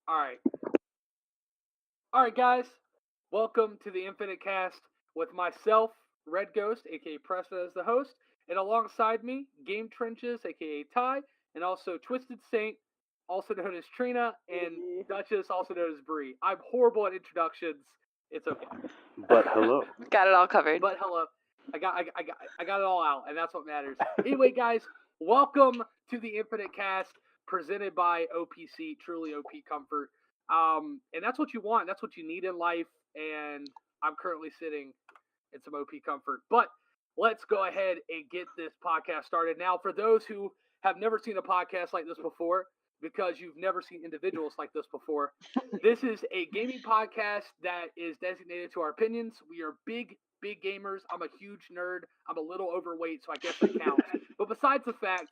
Alright. Alright, guys. Welcome to the Nfinite Cast with myself, Red Ghost, aka Preston, as the host, and alongside me, Game Trenches, aka Ty, and also Twisted Saint, also known as Trina, and Duchess, also known as Bree. I'm horrible at introductions. It's okay. But hello. Got it all covered. But hello. I got it all out, and that's what matters. Anyway, guys, welcome to the Nfinite Cast, presented by OPSEAT, truly OP Comfort. And that's what you want. That's what you need in life. And I'm currently sitting in some OP Comfort. But let's go ahead and get this podcast started. Now, for those who have never seen a podcast like this before, because you've never seen individuals like this before, this is a gaming podcast that is designated to our opinions. We are big gamers. I'm a huge nerd. I'm a little overweight, so I guess that counts. But besides the fact,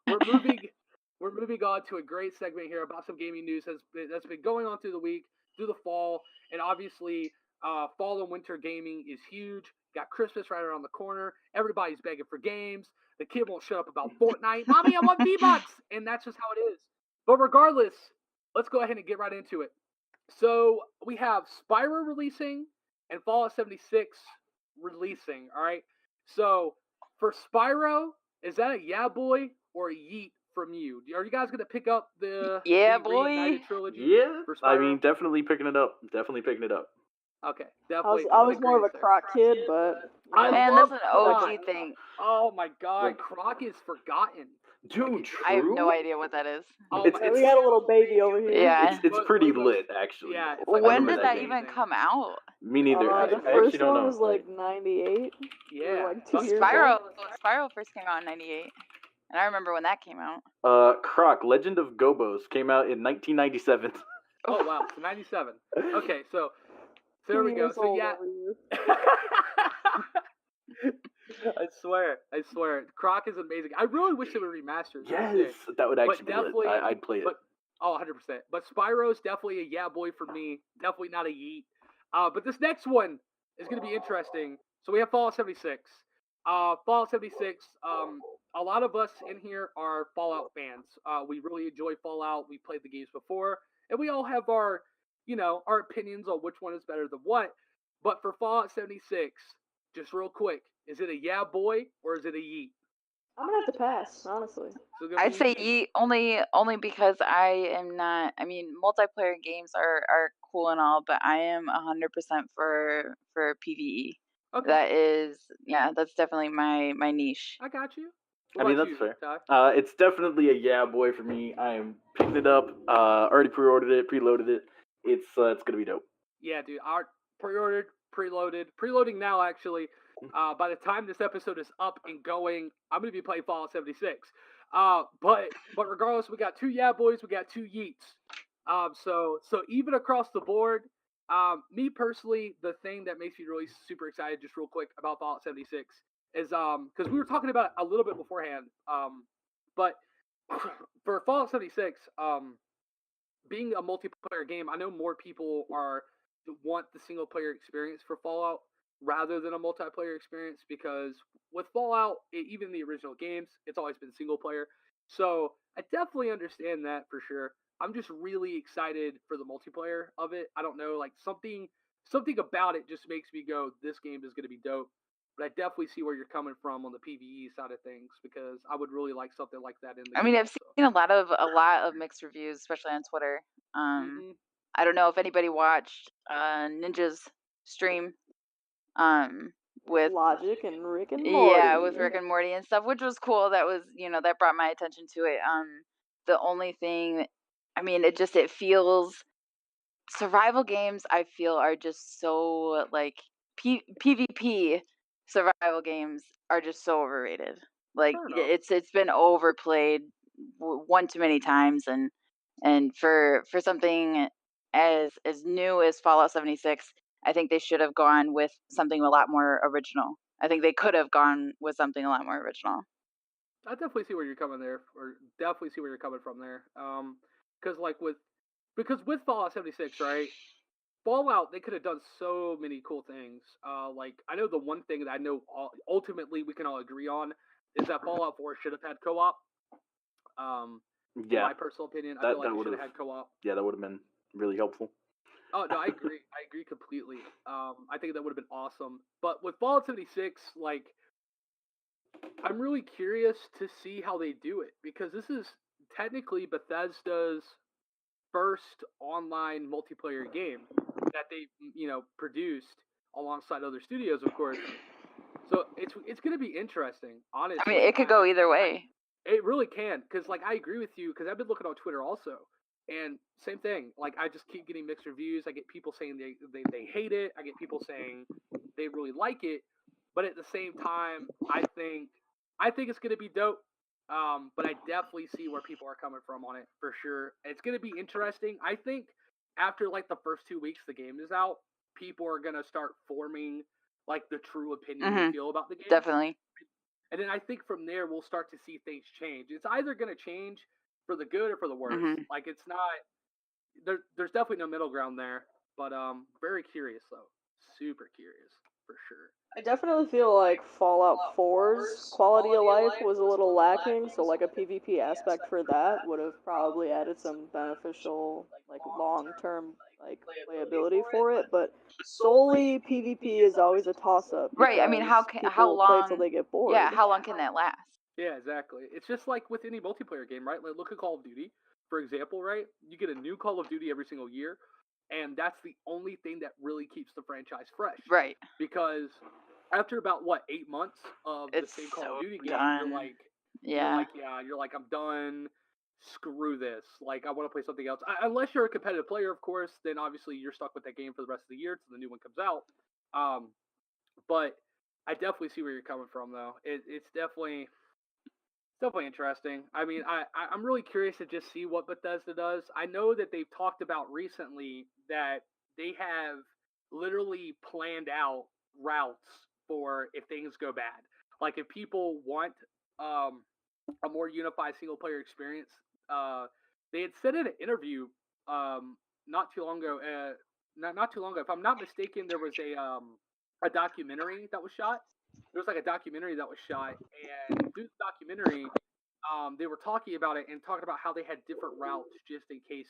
we're moving on to a great segment here about some gaming news that's been going on through the week, through the fall, and obviously fall and winter gaming is huge. Got Christmas right around the corner. Everybody's begging for games. The kid won't shut up about Fortnite. Mommy, I want V-Bucks! And that's just how it is. But regardless, let's go ahead and get right into it. So we have Spyro releasing and Fallout 76 releasing, all right? So for Spyro, is that a yeah boy or a yeet from you? Are you guys going to pick up the Reignited Triology? Yeah, I mean, definitely picking it up. Okay, definitely. I was more of a Croc kid, but... Man, that's an OG thing. Oh my god, Croc is forgotten. Dude, true? I have no idea what that is. Oh, we had a little baby over here. Yeah. It's pretty lit, actually. Yeah. Like, when did that even come out? Me neither. I The actually first don't one know. was like 98. Yeah. Like 2 years Spyro ago. first came out in 98. And I remember when that came out. Croc, Legend of Gobos came out in 1997. Oh wow, so 97. Okay, so there we go. So yeah. I swear. Croc is amazing. I really wish it would remaster. Yes, that would actually be lit. I'd play it. Oh, 100%. But Spyro's definitely a yeah boy for me. Definitely not a yeet. But this next one is going to be interesting. So we have Fallout 76. Fallout 76, a lot of us in here are Fallout fans. We really enjoy Fallout. We played the games before. And we all have our opinions on which one is better than what. But for Fallout 76, just real quick, is it a yeah boy or is it a yeet? I'm gonna have to pass, honestly. So I'd say yeet only because I am not. I mean, multiplayer games are cool and all, but I am 100% for PvE. Okay. That's definitely my niche. I got you. That's fair. Ty? It's definitely a yeah boy for me. I am picking it up. Already pre-ordered it, preloaded it. It's gonna be dope. Yeah, dude. I pre-ordered, preloading now actually. By the time this episode is up and going, I'm gonna be playing Fallout 76. But regardless, we got two yeah boys, we got two yeets. So even across the board, me personally, the thing that makes me really super excited, just real quick about Fallout 76, is because we were talking about it a little bit beforehand. But for Fallout 76, being a multiplayer game, I know more people want the single player experience for Fallout rather than a multiplayer experience, because with Fallout, even the original games, it's always been single player. So I definitely understand that for sure. I'm just really excited for the multiplayer of it. I don't know, like something about it just makes me go, this game is going to be dope. But I definitely see where you're coming from on the PvE side of things, because I would really like something like that in the game. I mean, I've seen a lot of mixed reviews, especially on Twitter. I don't know if anybody watched Ninja's stream with Logic and Rick and Morty. Yeah, with Rick and Morty and stuff, which was cool. That was, that brought my attention to it. The only thing, I mean, it feels, survival games, I feel, are just so, like, PvP survival games are just so overrated. Like, it's been overplayed one too many times, and for something as new as Fallout 76, I think they should have gone with something a lot more original. I think they could have gone with something a lot more original. I definitely see where you're coming there, or definitely see where you're coming from there. Because with Fallout 76, right? Fallout, they could have done so many cool things. Like, I know the one thing that I know ultimately we can all agree on is that Fallout 4 should have had co-op. Yeah. In my personal opinion, I feel like it should have had co-op. Yeah, that would have been really helpful. Oh no, I agree. I agree completely. I think that would have been awesome. But with Fallout 76, like, I'm really curious to see how they do it because this is technically Bethesda's first online multiplayer game that they produced alongside other studios, of course. So it's going to be interesting, honestly. I mean, it could go either way. It really can, because like I agree with you, because I've been looking on Twitter also, and same thing. Like I just keep getting mixed reviews. I get people saying they hate it. I get people saying they really like it. But at the same time, I think it's gonna be dope. But I definitely see where people are coming from on it for sure. It's gonna be interesting. I think after like the first 2 weeks the game is out, people are gonna start forming like the true opinion they feel about the game. Definitely. And then I think from there we'll start to see things change. It's either going to change for the good or for the worse. Like it's not there's definitely no middle ground there. But very curious though. Super curious for sure. I definitely feel like Fallout 4's quality of life was a little lacking, so like a PvP aspect for that would have probably added some beneficial, like long-term like playability for it, but solely PvP is always a toss-up. Right, I mean, how long play till they get bored. Yeah, how long can that last? Yeah, exactly. It's just like with any multiplayer game, right? Like look at Call of Duty, for example, right? You get a new Call of Duty every single year, and that's the only thing that really keeps the franchise fresh. Right. Because after about 8 months of the same Call of Duty game, you're like, you're like, I'm done. Screw this. Like, I want to play something else. Unless you're a competitive player, of course, then obviously you're stuck with that game for the rest of the year until the new one comes out. But I definitely see where you're coming from, though. It's definitely interesting. I mean, I'm really curious to just see what Bethesda does. I know that they've talked about recently that they have literally planned out routes for if things go bad. Like if people want a more unified single player experience, they had said in an interview not too long ago. Not too long ago. If I'm not mistaken, there was a documentary that was shot. There was like a documentary that was shot, and through the documentary, they were talking about it and talking about how they had different routes just in case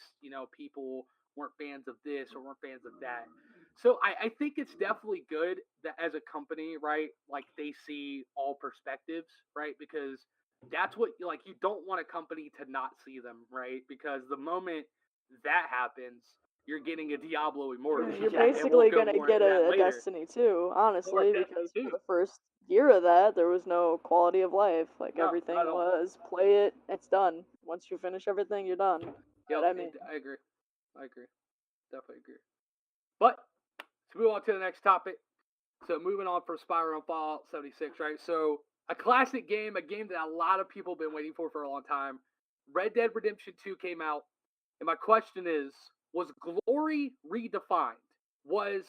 people weren't fans of this or weren't fans of that. So I think it's definitely good that as a company, right, like they see all perspectives, right, because that's what like you don't want a company to not see them, right, because the moment that happens, you're getting a Diablo Immortal. You're basically going to get a Destiny 2, honestly, because for the first year of that, there was no quality of life. Like, everything was, play it, it's done. Once you finish everything, you're done. Yeah, I agree. Definitely agree. But, let's move on to the next topic. So, moving on from Spyro and Fallout 76, right? So, a classic game, a game that a lot of people have been waiting for a long time. Red Dead Redemption 2 came out, and my question is, was glory redefined? Was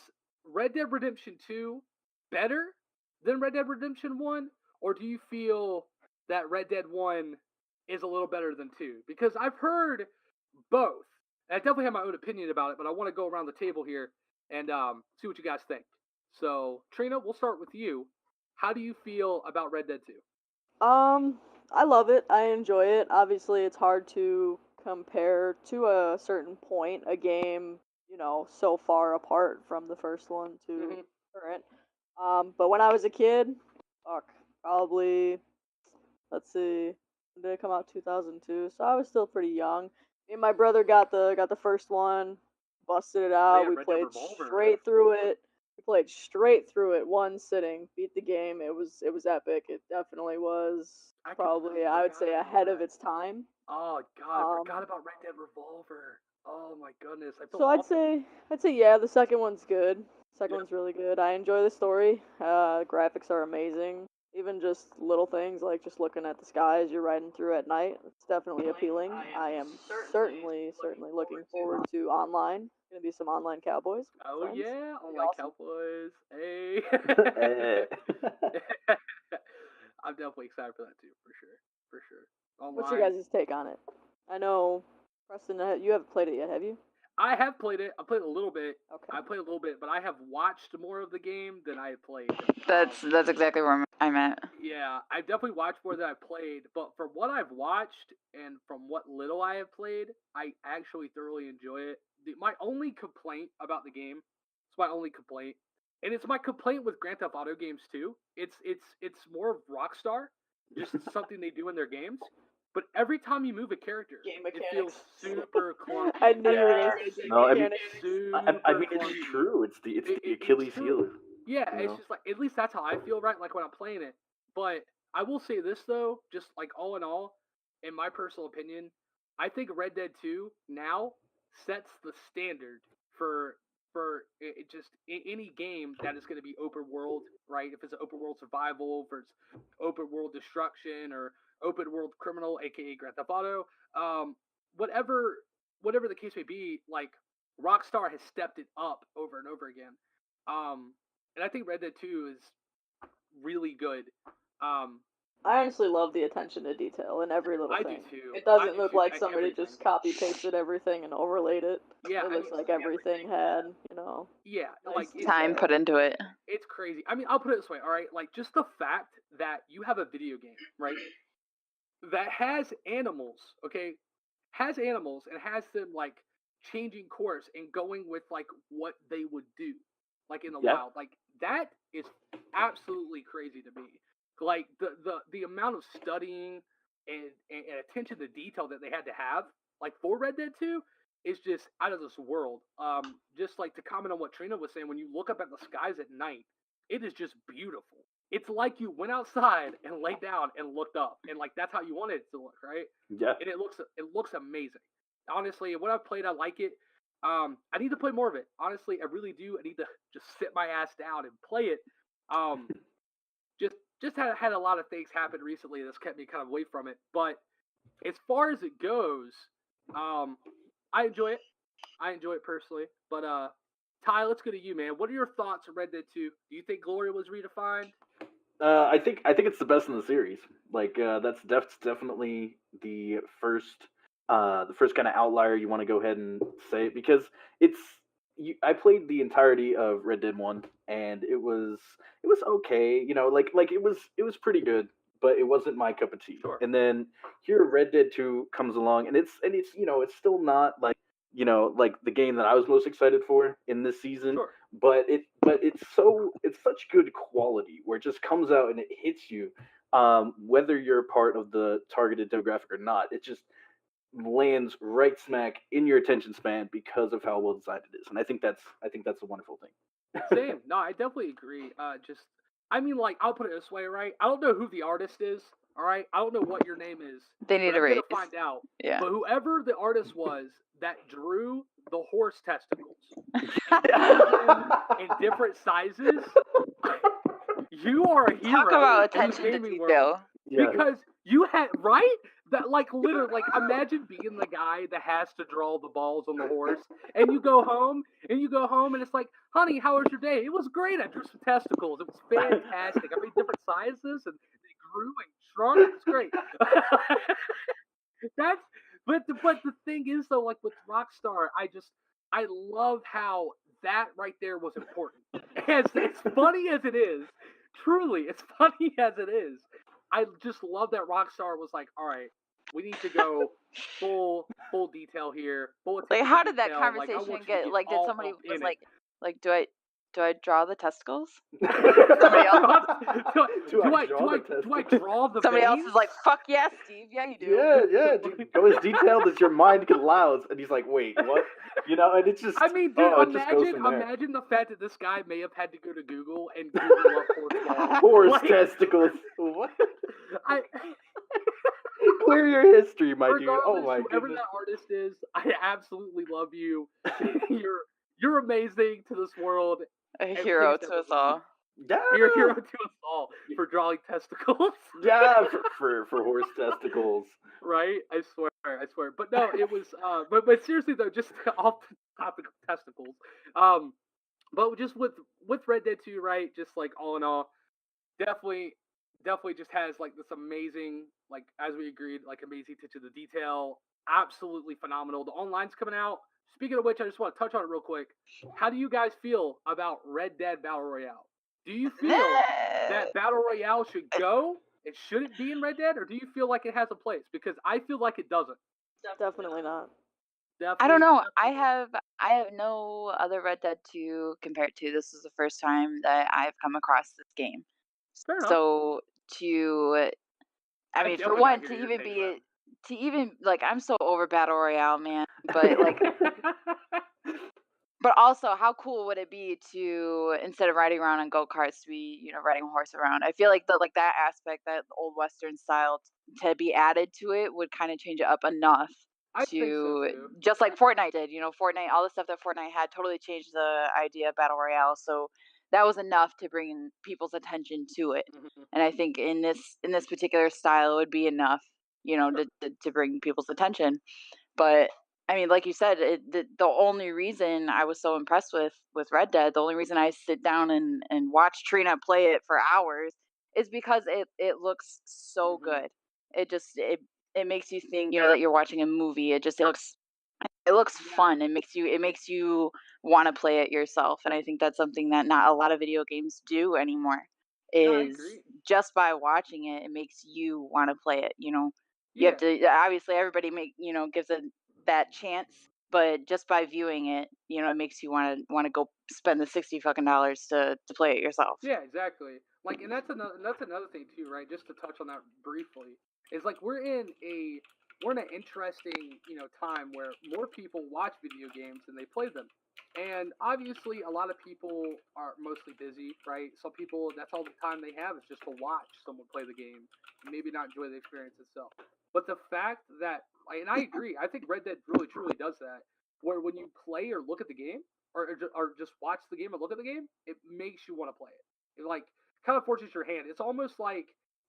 Red Dead Redemption 2 better than Red Dead Redemption 1? Or do you feel that Red Dead 1 is a little better than 2? Because I've heard both. And I definitely have my own opinion about it, but I want to go around the table here and see what you guys think. So, Trina, we'll start with you. How do you feel about Red Dead 2? I love it. I enjoy it. Obviously, it's hard to compare to a certain point a game, so far apart from the first one to current. But when I was a kid, probably, let's see, did it come out 2002? So I was still pretty young. Me and my brother got the first one, busted it out. We played straight through it. We played straight through it, one sitting, beat the game. It was epic. It definitely was probably, I would say, ahead of its time. Oh God, I forgot about Red Dead Revolver. Oh my goodness, I'd say yeah, the second one's good. Second one's really good. I enjoy the story. Graphics are amazing. Even just little things like just looking at the sky as you're riding through at night. It's definitely appealing. I am certainly looking forward to online. Gonna be some online cowboys. Oh friends. Yeah, online cowboys. Hey. I'm definitely excited for that too, for sure. Online. What's your guys' take on it? I know, Preston, you haven't played it yet, have you? I have played it. I played a little bit. Okay. I played a little bit, but I have watched more of the game than I have played. That's exactly where I'm at. Yeah, I've definitely watched more than I've played, but from what I've watched and from what little I have played, I actually thoroughly enjoy it. my only complaint about the game, it's my only complaint, and it's my complaint with Grand Theft Auto games too. It's more of Rockstar, just something they do in their games. But every time you move a character, Game it feels mechanics. super clunky. I knew you were gonna say No, I mean, mechanics. I mean, it's true. It's the Achilles heel. Yeah, you it's know? just like, at least that's how I feel, right? Like when I'm playing it. But I will say this though, just like all in all, in my personal opinion, I think Red Dead 2 now sets the standard for any game that is going to be open world, right? If it's an open world survival, if it's open world destruction, or open world criminal, aka Grand Theft Auto, whatever the case may be, like Rockstar has stepped it up over and over again. And I think Red Dead 2 is really good. I honestly love the attention to detail in every little I thing. do too. It doesn't look like Like somebody everything. just copy pasted everything and overlaid it. Yeah, It looks like everything had, Yeah, nice like it's, Time put into it. it's crazy. I mean, I'll put it this way, all right? Like just the fact that you have a video game, right, that has animals, okay, has animals and has them like changing course and going with like what they would do, like in the wild, like that is absolutely crazy to me. Like the amount of studying and attention to detail that they had to have, like for Red Dead 2, is just out of this world. Just like to comment on what Trina was saying, when you look up at the skies at night, it is just beautiful. It's like you went outside and laid down and looked up, and like that's how you wanted it to look, right? Yeah. And it looks amazing. Honestly, when I've played, I like it. I need to play more of it. Honestly, I really do. I need to just sit my ass down and play it. Just had a lot of things happen recently that's kept me kind of away from it. But as far as it goes, I enjoy it. I enjoy it personally. But Ty, let's go to you, man. What are your thoughts on Red Dead 2? Do you think Gloria was redefined? I think it's the best in the series. Like that's definitely the first kind of outlier you want to go ahead and say, because I played the entirety of Red Dead 1, and it was okay, like it was pretty good, but it wasn't my cup of tea. Sure. And then here Red Dead 2 comes along, and it's it's still not like like the game that I was most excited for in this season. Sure. But it's such good quality where it just comes out and it hits you, whether you're part of the targeted demographic or not. It just lands right smack in your attention span because of how well designed it is, and I think that's a wonderful thing. Same. No, I definitely agree. I mean, like, I'll put it this way, right? I don't know who the artist is. All right, I don't know what your name is. They need a raise. I'm gonna find out. Yeah. But whoever the artist was that drew the horse testicles in different sizes, you are a hero. Talk about in the attention to gaming detail. world. Because you had, right? That, like, literally, like, imagine being the guy that has to draw the balls on the horse, and you go home, and it's like, honey, how was your day? It was great. I drew some testicles. It was fantastic. I made different sizes, and they grew and shrunk. It was great. But the thing is, though, like with Rockstar, I love how that right there was important. As funny as it is, truly, as funny as it is, I just love that Rockstar was like, all right, we need to go full detail here. Like, how did that conversation get? Like, did somebody was like, do I draw the testicles? Somebody else. Do I draw the Somebody veins? else is like, fuck yes, Steve. Yeah, you do. Yeah, dude. Go as detailed as your mind allows. And he's like, wait, what? And it's just. I mean, dude, imagine imagine the fact that this guy may have had to go to Google and Google up horse testicles. What? Clear your history, my dude. Oh my goodness. Whoever that artist is, I absolutely love you. You're amazing to this world. A hero to us all. Yeah. You're a hero to us all for drawing testicles. Yeah, for horse testicles. Right? I swear. But no, it was but seriously though, just off the topic of testicles. But just with Red Dead 2, right? Just like all in all, definitely just has like this amazing, like as we agreed, like amazing attention to detail. Absolutely phenomenal. The online's coming out. Speaking of which, I just want to touch on it real quick. How do you guys feel about Red Dead Battle Royale? Do you feel that Battle Royale should go? It shouldn't be in Red Dead, or do you feel like it has a place? Because I feel like it doesn't. Definitely not. I don't know. I have I have no other Red Dead 2 compared to. This is the first time that I've come across this game. Fair enough. So to, I mean, for definitely one, gotta to hear your even take, be, to even like, I'm so over Battle Royale, man. But like, but also, how cool would it be to, instead of riding around on go-karts, to be, riding a horse around? I feel like like that aspect, that old Western style, to be added to it would kind of change it up enough I think so to, too. just like Fortnite did. Fortnite, all the stuff that Fortnite had totally changed the idea of Battle Royale. So that was enough to bring people's attention to it. Mhm. And I think in this particular style, it would be enough, to bring people's attention. But I mean, like you said, the only reason I was so impressed with Red Dead, the only reason I sit down and watch Trina play it for hours, is because it looks so Mhm. good. It just it makes you think, that you're watching a movie. It looks Yeah. fun. It makes you want to play it yourself. And I think that's something that not a lot of video games do anymore. No, I Is agree. just by watching it, it makes you want to play it. You Yeah. have to, obviously everybody gives it that chance, but just by viewing it, it makes you want to go spend the $60 to play it yourself. Yeah, exactly. Like, and that's another thing too, right? Just to touch on that briefly, is like we're in an interesting time where more people watch video games than they play them, and obviously a lot of people are mostly busy, right? Some people, that's all the time they have is just to watch someone play the game, and maybe not enjoy the experience itself. But the fact that, and I agree, I think Red Dead really truly does that, where when you play or look at the game, or just watch the game or look at the game, it makes you want to play it. It like kind of forces your hand.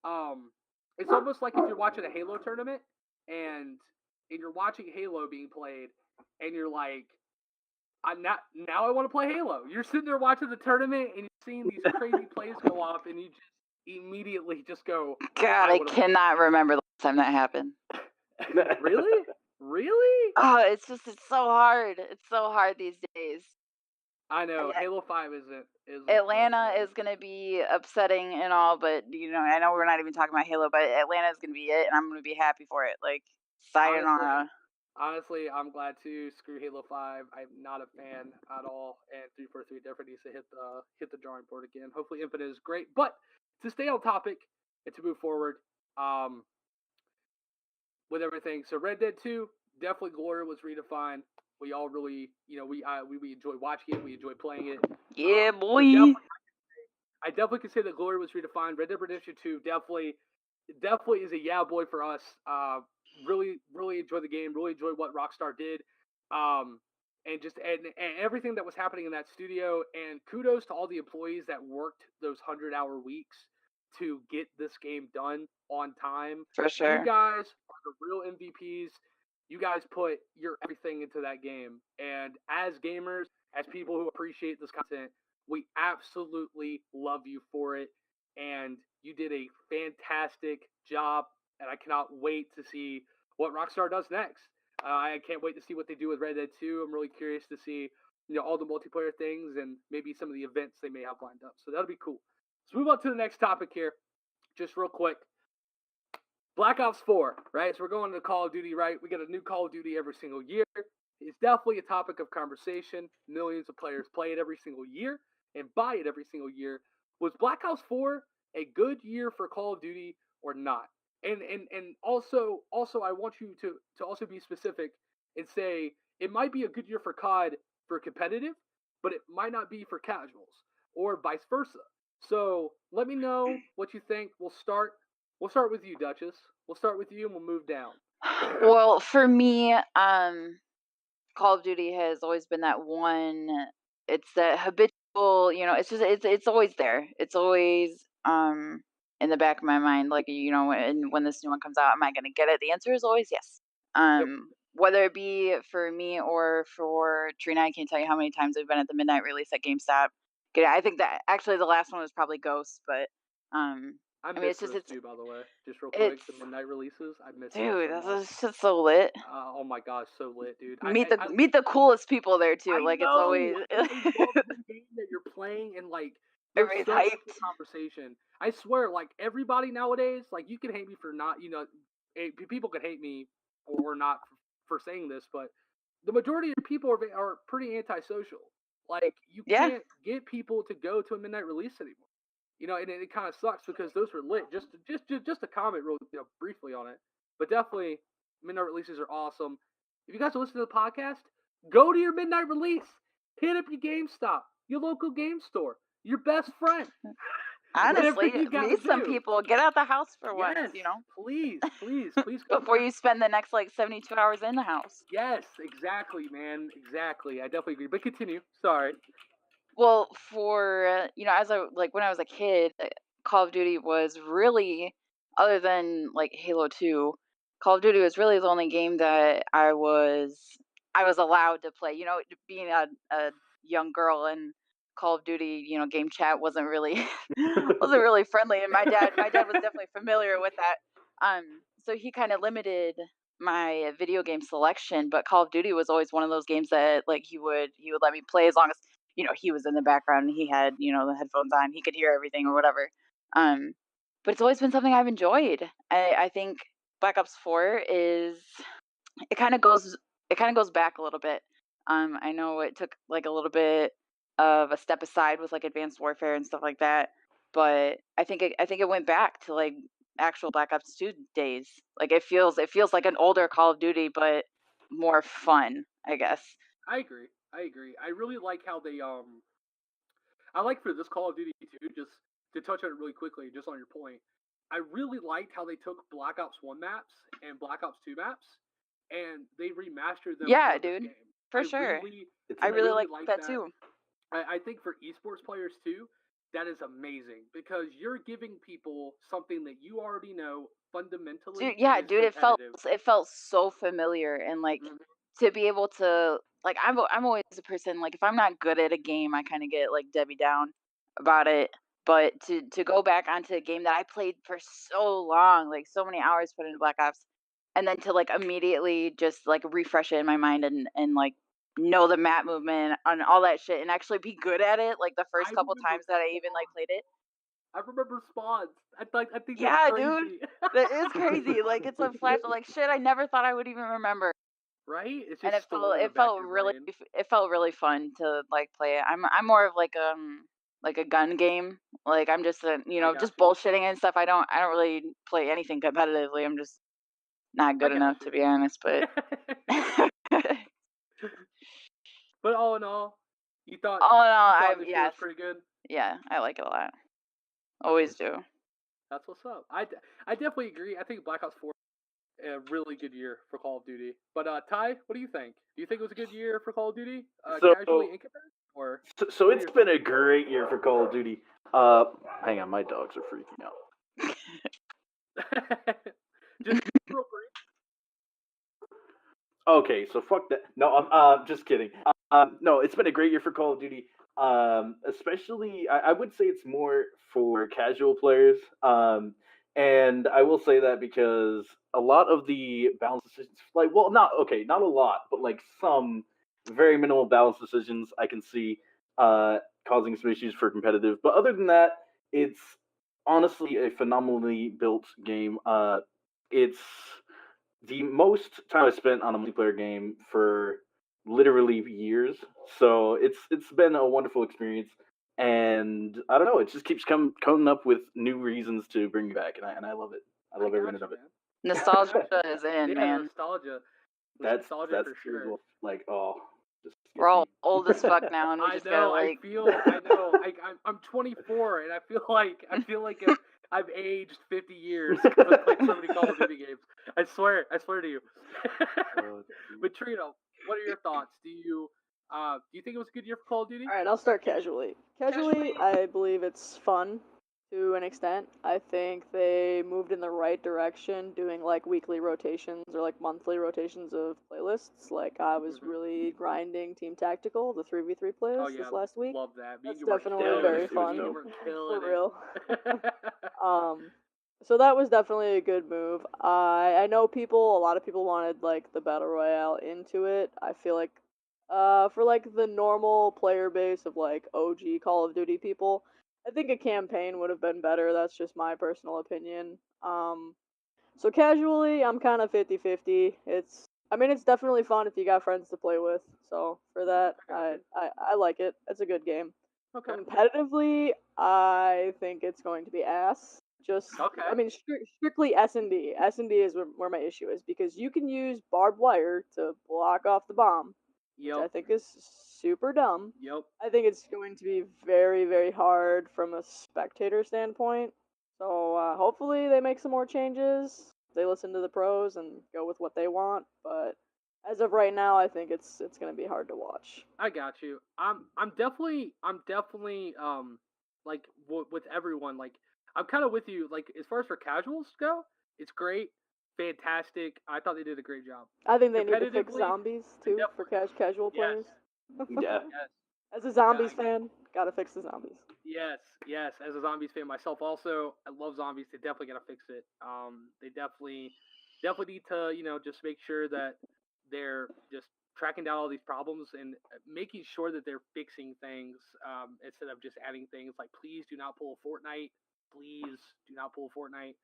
Um, it's almost like if you're watching a Halo tournament and you're watching Halo being played, and you're like, I'm not now. I want to play Halo. You're sitting there watching the tournament and you're seeing these crazy plays go off, and you just immediately just go, God, I cannot remember the last time that happened. Really? Really? Oh, it's so hard. It's so hard these days. I know Halo 5 isn't. Atlanta is going to be upsetting and all, but I know we're not even talking about Halo, but Atlanta is going to be it, and I'm going to be happy for it. Like, sayonara. Honestly, I'm glad to. Screw Halo 5. I'm not a fan at all, and 343 definitely needs to hit the drawing board again. Hopefully, Infinite is great, but to stay on topic and to move forward, with everything. So Red Dead 2, definitely glory was redefined. We all really, we enjoy watching it. We enjoy playing it. Yeah, boy. So I definitely can say that glory was redefined. Red Dead Redemption 2 definitely is a yeah boy for us. Really, really enjoy the game. Really enjoy what Rockstar did. And everything that was happening in that studio. And kudos to all the employees that worked those 100-hour weeks to get this game done on time. For sure. You guys are the real MVPs. You guys put your everything into that game. And as gamers, as people who appreciate this content, we absolutely love you for it. And you did a fantastic job. And I cannot wait to see what Rockstar does next. I can't wait to see what they do with Red Dead 2. I'm really curious to see all the multiplayer things and maybe some of the events they may have lined up. So that'll be cool. Let's move on to the next topic here, just real quick. Black Ops 4, right? So we're going to Call of Duty, right? We get a new Call of Duty every single year. It's definitely a topic of conversation. Millions of players play it every single year and buy it every single year. Was Black Ops 4 a good year for Call of Duty or not? And also I want you to also be specific and say it might be a good year for COD for competitive, but it might not be for casuals, or vice versa. So let me know what you think. We'll start with you, Duchess. We'll start with you and we'll move down. Well, for me, Call of Duty has always been that one. It's that habitual, it's always there. It's always in the back of my mind, like, and when this new one comes out, am I going to get it? The answer is always yes. Whether it be for me or for Trina, I can't tell you how many times I've been at the midnight release at GameStop. I think that actually the last one was probably Ghost, but I mean, miss those too, by the way. Just real quick, the midnight releases. I miss dude, those so much. that's just so lit. Oh my gosh, so lit, dude. Meet the coolest people there too. I like know. It's always I love the game that you're playing, and like there's everybody's so much hyped. conversation. I swear, like everybody nowadays, like you can hate me for not, people could hate me or not for saying this, but the majority of people are pretty antisocial. Like, you Yeah. can't get people to go to a midnight release anymore. And it kind of sucks because those were lit. Just a comment real briefly on it, but definitely midnight releases are awesome. If you guys are listening to the podcast, go to your midnight release. Hit up your GameStop, your local game store, your best friend. Honestly, meet some do. people. Get out the house for once, Please before you spend the next 72 hours in the house. Yes, exactly, man. Exactly. I definitely agree. But continue. Sorry. Well, for as when I was a kid, Call of Duty was really, other than like Halo 2, Call of Duty was really the only game that I was allowed to play. Being a young girl in Call of Duty, game chat wasn't really wasn't really friendly, and my dad was definitely familiar with that. So he kind of limited my video game selection, but Call of Duty was always one of those games that like he would let me play as long as he was in the background and he had the headphones on, he could hear everything or whatever. But it's always been something I've enjoyed. I think Black Ops 4 is it kind of goes back a little bit. I know it took like a little bit of a step aside with like Advanced Warfare and stuff like that, but I think it went back to like actual Black Ops 2 days. Like it feels like an older Call of Duty, but more fun, I guess. I agree. I really like how they I like for this Call of Duty too, just to touch on it really quickly, just on your point. I really liked how they took Black Ops 1 maps and Black Ops 2 maps and they remastered them. Yeah, for dude. This game. For sure. I I really like that too. I think for esports players too, that is amazing because you're giving people something that you already know fundamentally. Dude, yeah, dude, it felt so familiar, and like to be able to like I'm always a person, like if I'm not good at a game, I kind of get like Debbie down about it. But to go back onto a game that I played for so long, like so many hours put into Black Ops, and then to like immediately just like refresh it in my mind and like know the map movement and all that shit and actually be good at it, like the first couple times that I even like played it. I remember spawns. I think that's crazy. Dude, that is crazy. Like it's a flash of like shit I never thought I would even remember. Right? It's just and it felt really fun to like play it. I'm more of like a gun game. Like I'm just just bullshitting and stuff. I don't really play anything competitively. I'm just not good enough to be honest, but But all in all, you thought this was pretty good? Yeah, I like it a lot. Always do. That's what's up. I definitely agree. I think Black Ops 4 a really good year for Call of Duty. But Ty, what do you think? Do you think it was a good year for Call of Duty? Casually in comparison? Or so it's been a great year for Call of Duty. Hang on, my dogs are freaking out. Just real brief. Okay, so fuck that. No, I'm just kidding. No, it's been a great year for Call of Duty. Especially, I would say it's more for casual players. And I will say that because a lot of the balance decisions, not a lot, but like some very minimal balance decisions I can see causing some issues for competitive. But other than that, it's honestly a phenomenally built game. It's the most time I spent on a multiplayer game for literally years. So it's been a wonderful experience, and I don't know, it just keeps coming up with new reasons to bring me back, and I love it. I love every minute of it. Nostalgia is in, man. Nostalgia. That's for sure. Well. Like, oh, we're all old as fuck now, and we just gotta like. I know. I'm 24, and I feel like I've aged 50 years because I've played so many Call of Duty games. I swear to you. But Trino, what are your thoughts? Do you think it was a good year for Call of Duty? All right, I'll start casually. Casually, I believe it's fun to an extent. I think they moved in the right direction, doing like weekly rotations or like monthly rotations of playlists. Like I was really grinding Team Tactical, the 3v3 playlist this last week. Love that. That's definitely very fun. For real. So that was definitely a good move. I know a lot of people wanted like the Battle Royale into it. I feel like for like the normal player base of like OG Call of Duty people, I think a campaign would have been better. That's just my personal opinion. So casually, I'm kind of 50-50. It's I mean, it's definitely fun if you got friends to play with. So for that, I like it. It's a good game. Okay. Competitively, I think it's going to be ass. Okay. I mean, strictly S&D. S&D is where my issue is because you can use barbed wire to block off the bomb, which I think is super dumb. Yep. I think it's going to be very, very hard from a spectator standpoint. So hopefully they make some more changes. They listen to the pros and go with what they want. But as of right now, I think it's going to be hard to watch. I got you. I'm definitely like with everyone, like I'm kind of with you. Like as far as for casuals go, it's great, fantastic. I thought they did a great job. I think they need to fix zombies too for casual players. Yeah. Yes. As a zombies fan, gotta fix the zombies. Yes. As a zombies fan myself, also I love zombies. They definitely gotta fix it. They definitely need to just make sure that they're just tracking down all these problems and making sure that they're fixing things instead of just adding things like please do not pull a Fortnite. Please do not pull a Fortnite.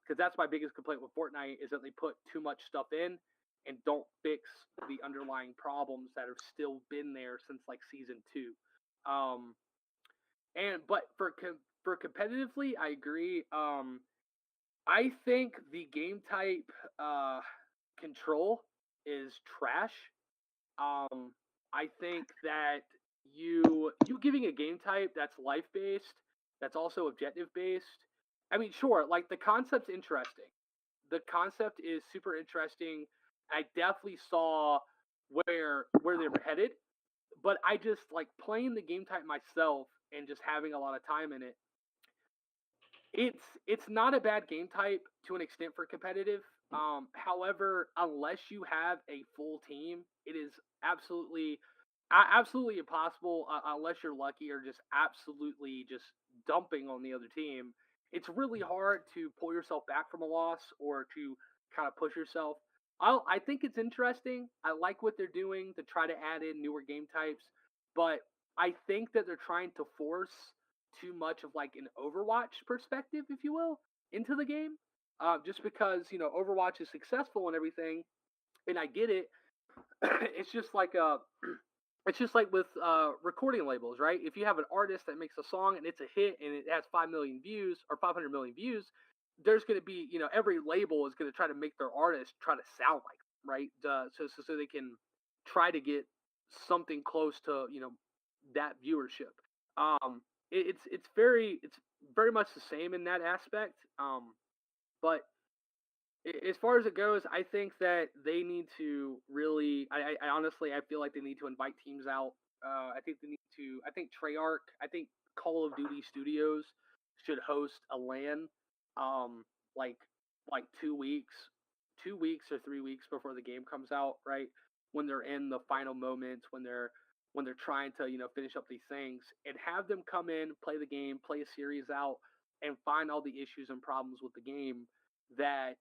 Because that's my biggest complaint with Fortnite is that they put too much stuff in and don't fix the underlying problems that have still been there since like season 2. But for competitively, I agree. I think the game type control is trash. I think that you giving a game type that's life based, that's also objective based. I mean, sure, like the concept's interesting. The concept is super interesting. I definitely saw where they were headed, but I just like playing the game type myself and just having a lot of time in it. It's not a bad game type to an extent for competitive. However, unless you have a full team, it is absolutely impossible unless you're lucky or just absolutely just dumping on the other team. It's really hard to pull yourself back from a loss or to kind of push yourself. I think it's interesting. I like what they're doing to try to add in newer game types, but I think that they're trying to force too much of like an Overwatch perspective, if you will, into the game. Just because Overwatch is successful and everything, and I get it. it's just like it's just like with recording labels, right? If you have an artist that makes a song and it's a hit and it has 5 million views or 500 million views, there's going to be every label is going to try to make their artist try to sound like them, right? So they can try to get something close to that viewership. It's very much the same in that aspect. But as far as it goes, I think that they need to really. I honestly, I feel like they need to invite teams out. I think they need to. I think Treyarch. I think Call of Duty Studios should host a LAN, like 2 weeks, 2 weeks or 3 weeks before the game comes out. Right when they're in the final moments, when they're trying to finish up these things, and have them come in, play the game, play a series out, and find all the issues and problems with the game that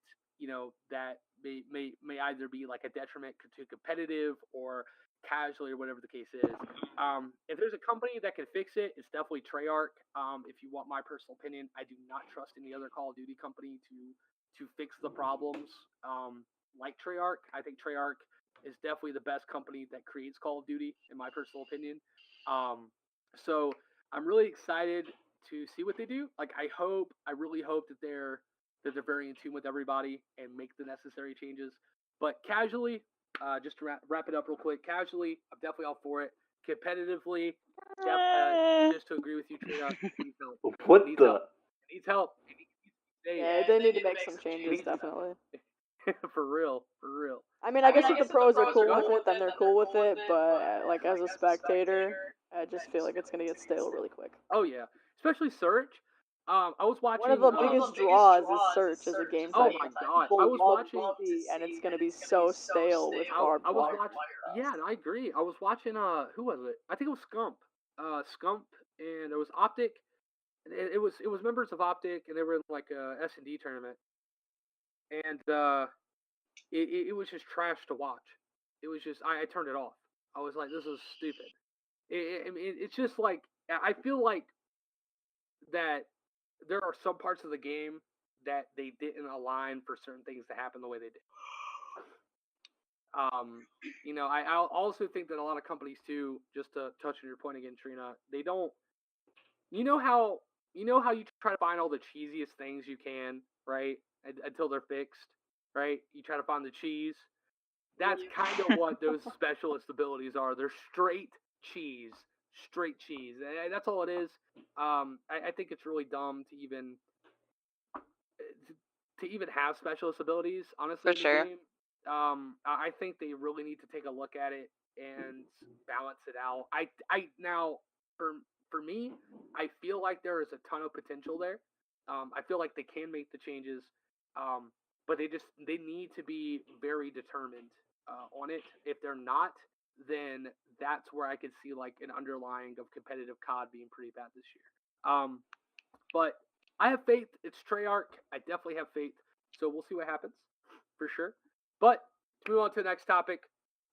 that may either be like a detriment to competitive or casually or whatever the case is. If there's a company that can fix it, it's definitely Treyarch. If you want my personal opinion, I do not trust any other Call of Duty company to fix the problems like Treyarch. I think Treyarch is definitely the best company that creates Call of Duty, in my personal opinion. So I'm really excited to see what they do. Like I really hope that they're very in tune with everybody and make the necessary changes. But casually, just to wrap it up real quick, casually, I'm definitely all for it. Competitively, just to agree with you, Trina, needs help. What needs the? Help. Needs help. Yeah, they need to make some changes, definitely. For real. I mean, I guess if the pros are cool with it, then they're cool with it. But like as a spectator, I just feel like it's gonna get stale really quick. Oh yeah, especially Surge. I was watching. One of the biggest draws is Search as a game type. Oh my god! People I was love watching, to see, and it's gonna be so stale with barbed I was wire. watching. Yeah, I agree. I was watching. Who was it? I think it was Scump. Scump, and it was Optic. It was members of Optic, and they were in like a S&D tournament, and it was just trash to watch. It was just I turned it off. I was like, this is stupid. It's just like I feel like that there are some parts of the game that they didn't align for certain things to happen the way they did. You know, I also think that a lot of companies too, just to touch on your point again, Trina, they don't. You know how you try to find all the cheesiest things you can, right? Until they're fixed, right? You try to find the cheese. That's kind of what those specialist abilities are. They're straight cheese, straight cheese. That's all it is. I think it's really dumb to even have specialist abilities, honestly, For in the sure. game. I think they really need to take a look at it and balance it out. I now for me, I feel like there is a ton of potential there. I feel like they can make the changes, but they need to be very determined on it. If they're not, then that's where I could see like an underlying of competitive COD being pretty bad this year. But I have faith. It's Treyarch. I definitely have faith. So we'll see what happens for sure. But to move on to the next topic,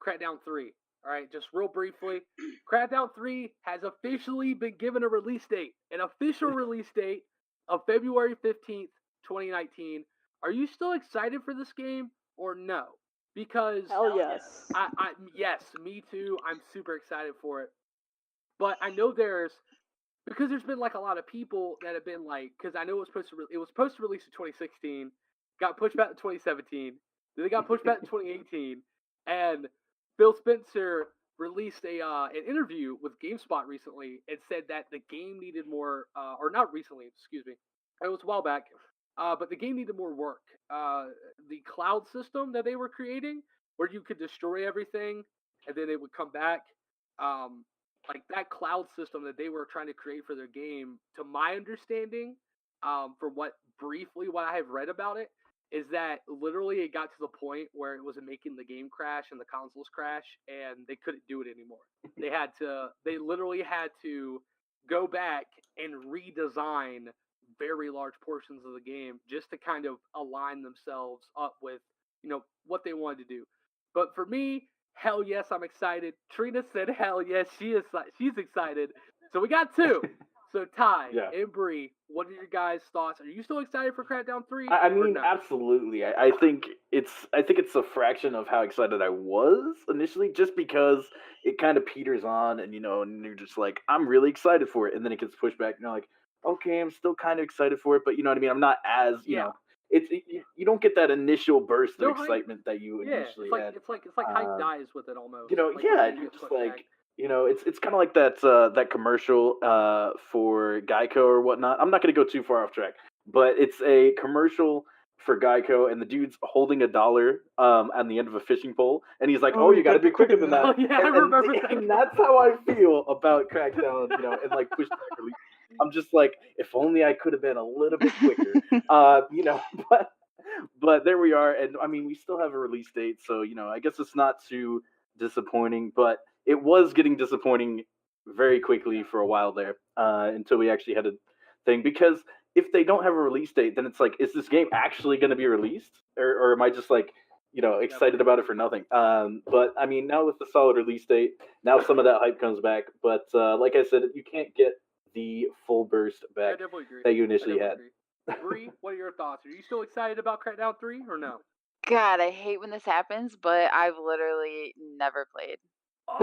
Crackdown 3. All right, just real briefly, Crackdown 3 has officially been given a release date, an official release date of February 15th, 2019. Are you still excited for this game or no? Because Hell yes. yes, me too. I'm super excited for it. But I know because there's been like a lot of people that have been like, because I know it was supposed to release in 2016, got pushed back to 2017, then it got pushed back to 2018, and Phil Spencer released an interview with GameSpot recently and said that the game needed more, or not recently, excuse me, it was a while back, but the game needed more work. The cloud system that they were creating, where you could destroy everything and then it would come back. Like that cloud system that they were trying to create for their game, to my understanding, from what I have read about it, is that literally it got to the point where it was making the game crash and the consoles crash, and they couldn't do it anymore. They literally had to go back and redesign very large portions of the game just to kind of align themselves up with what they wanted to do. But for me, hell yes, I'm excited. Trina said hell yes, she's excited. So we got two. So Ty and Bree, what are your guys' thoughts? Are you still excited for Crackdown 3? I mean, absolutely. I think it's a fraction of how excited I was initially, just because it kind of peters on, and and you're just like, I'm really excited for it, and then it gets pushed back, and you're like, okay, I'm still kind of excited for it, but you know what I mean. I'm not as you don't get that initial burst of excitement that you initially had. It's like hype dies with it almost. You're just like. It's kind of like that commercial for Geico or whatnot. I'm not going to go too far off track, but it's a commercial for Geico, and the dude's holding $1 on the end of a fishing pole, and he's like, "Oh, you got to be quicker than that." I remember that. And that's how I feel about Crackdown, and like pushback release. I'm just like, if only I could have been a little bit quicker, but there we are, and I mean, we still have a release date, so I guess it's not too disappointing, but it was getting disappointing very quickly for a while there until we actually had a thing. Because if they don't have a release date, then it's like, is this game actually going to be released, or am I just like excited about it for nothing? But I mean, now with the solid release date, now some of that hype comes back. But like I said, you can't get the full burst back that you initially had. Bree, what are your thoughts? Are you still excited about Crackdown 3 or no? God, I hate when this happens, but I've literally never played. Oh,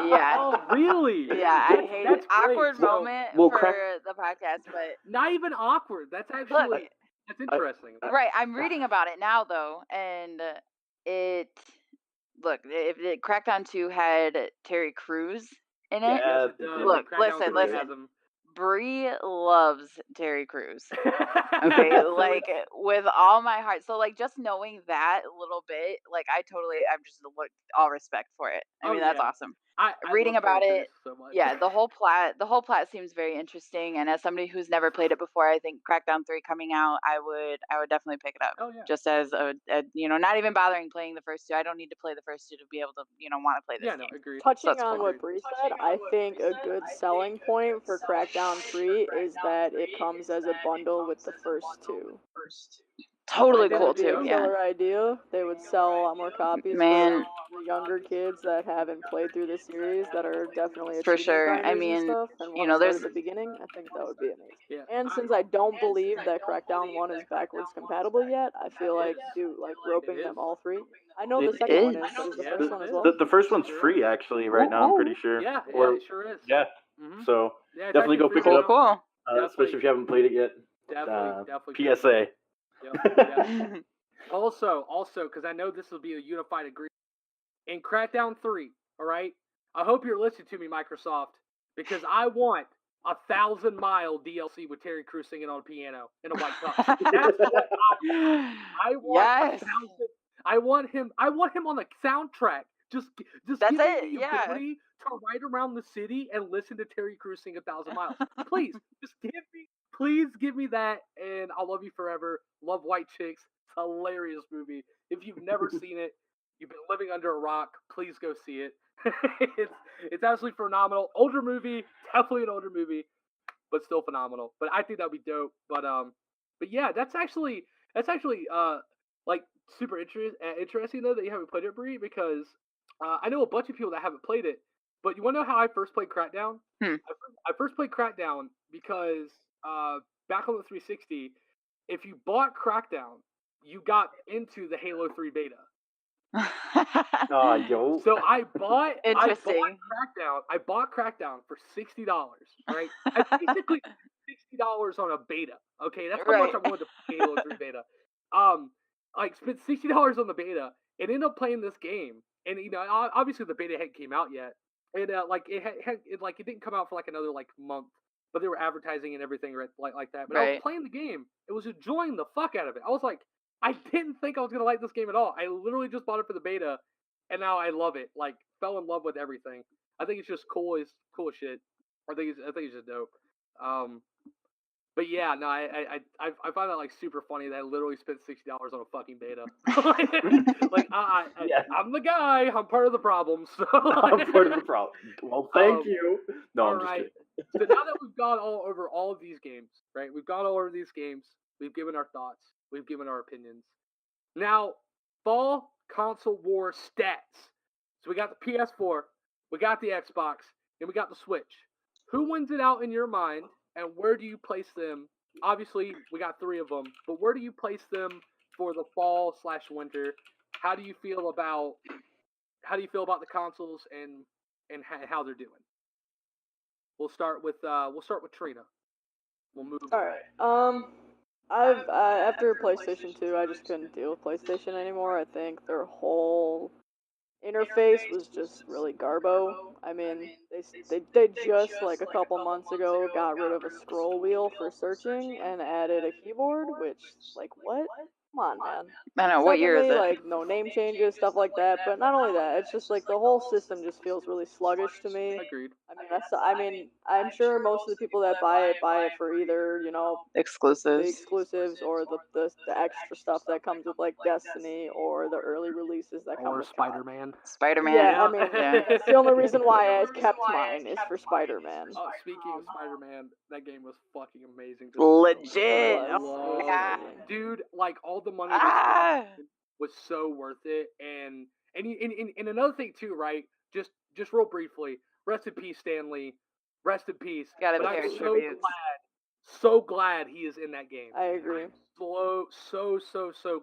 yeah. Oh, really? Yeah, I hate it. Awkward moment for the podcast, but not even awkward. That's actually that's interesting. Right, I'm reading about it now though, and if Crackdown 2 had Terry Crews in it. Yeah, look, listen. Bree loves Terry Crews. Okay, like with all my heart. So like just knowing that a little bit, like I'm just all respect for it. I mean, that's awesome. Reading about it, so much. Yeah, the whole plot seems very interesting. And as somebody who's never played it before, I think Crackdown 3 coming out, I would definitely pick it up. Oh, yeah. Just as a not even bothering playing the first two. I don't need to play the first two to be able to want to play this game. No, agreed. Touching on what Bree said, I think a good selling point for Crackdown 3 is that it comes as a bundle with the first two. Totally That cool would be too. a Yeah. Killer idea. They would sell a lot more copies Man. for the younger kids that haven't played through the series that are definitely For achievement sure. I grinders mean, and stuff and you want know, to start there's at the beginning. I think that would be amazing. Yeah. And since I don't believe that Crackdown 1 is backwards compatible yet, I feel like roping them all three. I know the It second one is. is, but is the Yeah, first one as well? The first one's free actually right now. I'm pretty sure. Yeah, Or it sure is. yeah. Mhm. So Yeah, it's definitely actually go free pick it Cool, up. cool. Especially if you haven't played it yet. Definitely. PSA. Yep. Also, because I know this will be a unified agreement in Crackdown 3. All right, I hope you're listening to me, Microsoft, because I want 1,000-mile DLC with Terry Crews singing on a piano in a white cup. That's what I want. Yes. 1,000. I want him on the soundtrack. Just That's give me it, the yeah. ability to ride around the city and listen to Terry Crews sing 1,000 miles. Please, please give me that, and I'll love you forever. Love White Chicks. It's a hilarious movie. If you've never seen it, you've been living under a rock. Please go see it. it's absolutely phenomenal. Older movie, definitely an older movie, but still phenomenal. But I think that'd be dope. But yeah, that's actually like super interesting though that you haven't played it, Bree, because I know a bunch of people that haven't played it. But you want to know how I first played Crackdown? I first played Crackdown because back on the 360, if you bought Crackdown, you got into the Halo 3 beta. Yo. So I bought Interesting. Crackdown. I bought Crackdown for $60. Right? I basically $60 on a beta. Okay, that's how much I wanted to play Halo 3 beta. Like spent $60 on the beta and ended up playing this game. And obviously the beta hadn't came out yet. And it didn't come out for like another like month. But they were advertising and everything like that. But I was playing the game. It was enjoying the fuck out of it. I was like, I didn't think I was gonna like this game at all. I literally just bought it for the beta, and now I love it. Like, fell in love with everything. I think it's just cool as shit. I think it's just dope. But yeah, no, I find that like super funny that I literally spent $60 on a fucking beta. Like I'm the guy. I'm part of the problem. So I'm part of the problem. Well, thank you. No, I'm just kidding. So now that we've gone all over all of these games, right? We've gone all over these games. We've given our thoughts. We've given our opinions. Now, fall console war stats. So we got the PS4, we got the Xbox, and we got the Switch. Who wins it out in your mind, and where do you place them? Obviously, we got 3 of them, but where do you place them for the fall/winter? How do you feel about the consoles and how they're doing? We'll start with Trina. We'll move. All right. After PlayStation 2, I just couldn't deal with PlayStation anymore. I think their whole interface was just really garbo. I mean, they just like a couple months ago got rid of a scroll wheel for searching and added a keyboard, which like what? Come on, man. I know, what year is it? Like no name changes, stuff like that. But not only that, it's just like the whole system just feels really sluggish to me. Agreed. I'm sure most of the people that buy it for either the Exclusives. or the extra stuff that comes with like Destiny or the early releases that come with Spider-Man. Spider-Man. Yeah, I mean, that's the only reason why I kept mine is for Spider-Man. Oh, speaking of Spider-Man, that game was fucking amazing. Legit. Oh, Yeah. Dude, like all the money they spent was so worth it. And another thing too, right? Just real briefly, rest in peace, Stanley. Rest in peace. Gotta but pay I'm tribute. so glad he is in that game. I agree. So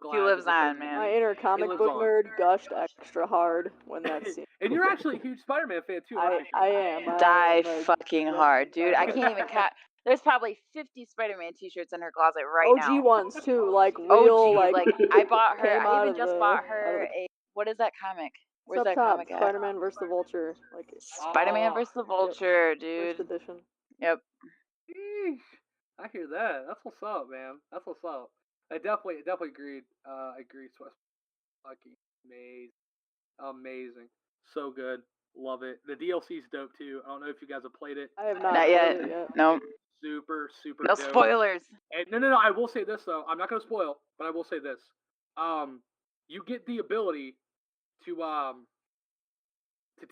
glad. He lives on, man. My inner comic book nerd gushed extra hard when that scene. And you're actually a huge Spider-Man fan too, aren't you? I am. Die fucking hard, dude. I can't even count. There's probably 50 Spider-Man t-shirts in her closet right now. OG ones too, like real, OG, like I bought her. I even just bought her a. What is that comic? Where's that top, comic at? Spider-Man vs. the Vulture. Like Spider-Man vs. the Vulture, dude. First edition. Yep. Eesh. I hear that. That's what's up, man. That's what's up. I definitely agreed. I agree. Fucking amazing. So good. Love it. The DLC's dope too. I don't know if you guys have played it. I have not. Not yet. No. Super No dope. spoilers. And no. I will say this though. I'm not gonna spoil, but I will say this. You get the ability to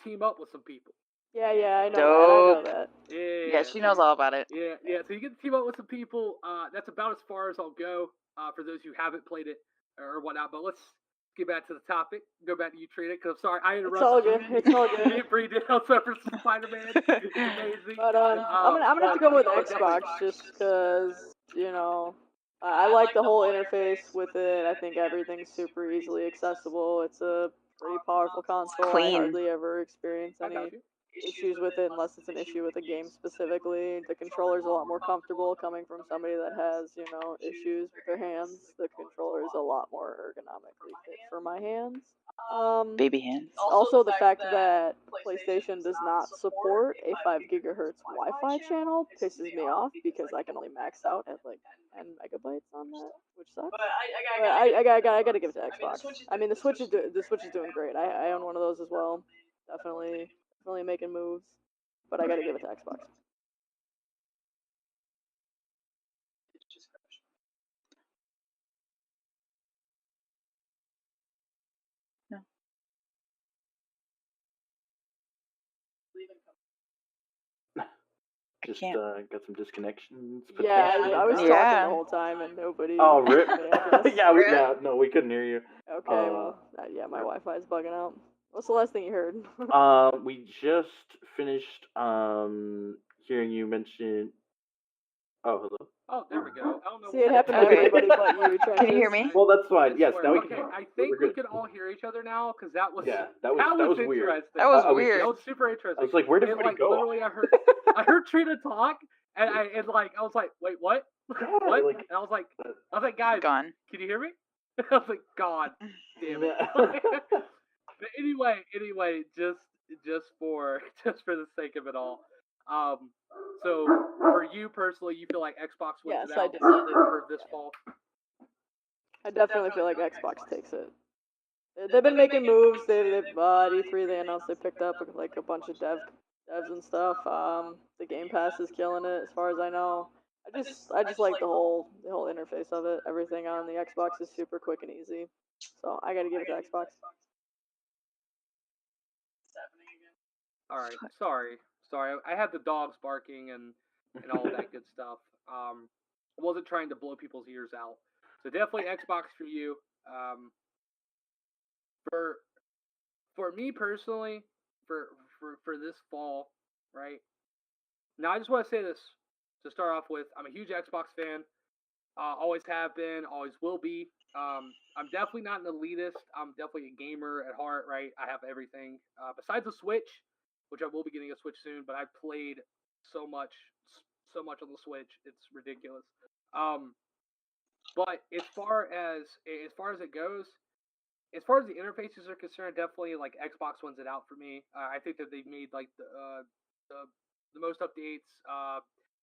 team up with some people. Yeah, I know that. Yeah, she knows all about it. Yeah. So you get to team up with some people. That's about as far as I'll go. for those who haven't played it or whatnot. But let's get back to the topic. Go back to you, Trina, because I'm sorry I interrupted. It's all good. You. It's all good. You breathed in on for Spider-Man. It's amazing. But I'm gonna have to go with Xbox just because I like the whole interface with it. I think everything's super easily accessible. It's a pretty powerful console. Clean. I hardly ever experience I any got you. issues with it unless it's an issue with a game specifically. The controller's a lot more comfortable coming from somebody that has, issues with their hands. The controller is a lot more ergonomically fit for my hands. Baby hands. Also, the fact that PlayStation does not support a 5 gigahertz Wi-Fi channel pisses me off because I can only max out at like 10 megabytes on that, which sucks. But I gotta give it to Xbox. I mean, the Switch is doing great. I own one of those as well. Definitely making moves, but I gotta give it to Xbox. No. Just can't. got some disconnections. Yeah, I was talking Yeah. the whole time and nobody. Oh, rip. I yeah, no, we couldn't hear you. Okay, well, yeah, my Wi-Fi is bugging out. What's the last thing you heard? We just finished hearing you mention. Oh, hello. Oh, there we go. I don't know. See, it happened to Okay. everybody but you. Can you hear me? Well, that's fine. Yes, Swear. now we Okay, can. I think We're we good. can all hear each other now because that was Yeah, that was weird. interesting. That was I was weird. That was super interesting. I was like, where did And, everybody go? Literally, I heard Trina talk, and I was like, wait, what? What? like- And I was like, guys, Gone. can you hear me? I was like, God damn it. But anyway, just for the sake of it all. So for you personally, you feel like Xbox wins Yes, it I out do. for this fall? I definitely feel like Xbox takes it. They've been making moves. They've at E3 they announced they picked up like a bunch of devs and stuff. The Game Pass is killing it as far as I know. I just like the whole interface of it. Everything on the Xbox is super quick and easy. So I gotta give it to Xbox. All right, sorry. I had the dogs barking and all that good stuff. I wasn't trying to blow people's ears out. So definitely Xbox for you. For me personally, for this fall, right? Now I just want to say this to start off with. I'm a huge Xbox fan. Always have been, always will be. I'm definitely not an elitist. I'm definitely a gamer at heart, right? I have everything besides the Switch, which I will be getting a Switch soon. But I played so much on the Switch, it's ridiculous. But as far as it goes, as far as the interfaces are concerned, definitely like Xbox wins it out for me. I think that they've made like the most updates.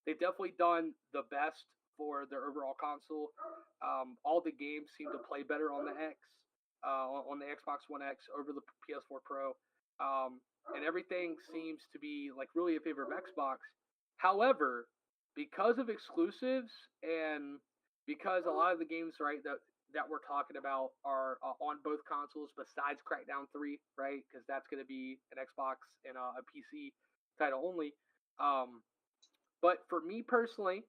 They've definitely done the best for their overall console. All the games seem to play better on the on the Xbox One X over the PS4 Pro, and everything seems to be like really in favor of Xbox. However, because of exclusives and because a lot of the games, right, that we're talking about are on both consoles besides Crackdown 3, right? Because that's going to be an Xbox and a PC title only. But for me personally,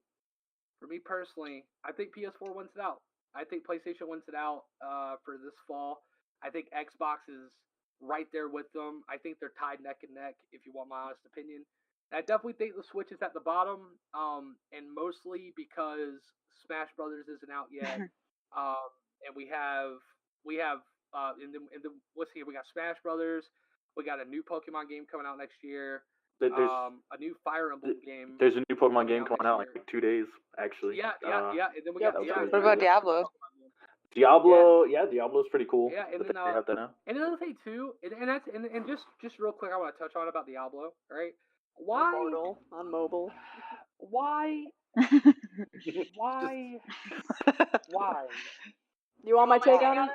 I think PS4 wins it out. I think PlayStation wins it out for this fall. I think Xbox is right there with them. I think they're tied neck and neck, if you want my honest opinion. I definitely think the Switch is at the bottom, and mostly because Smash Brothers isn't out yet, and we have and then let's see, we got Smash Brothers, we got a new Pokemon game coming out next year, There's a new Fire Emblem game. there's a new Pokemon game coming out in next like 2 days, actually. Yeah, and then we yeah, got What about Diablo? Diablo's pretty cool. Yeah, and that then they have that now. and another thing too, and just real quick, I want to touch on about Diablo, right? Why? Immortal on mobile. Why? Why? You want my take on it?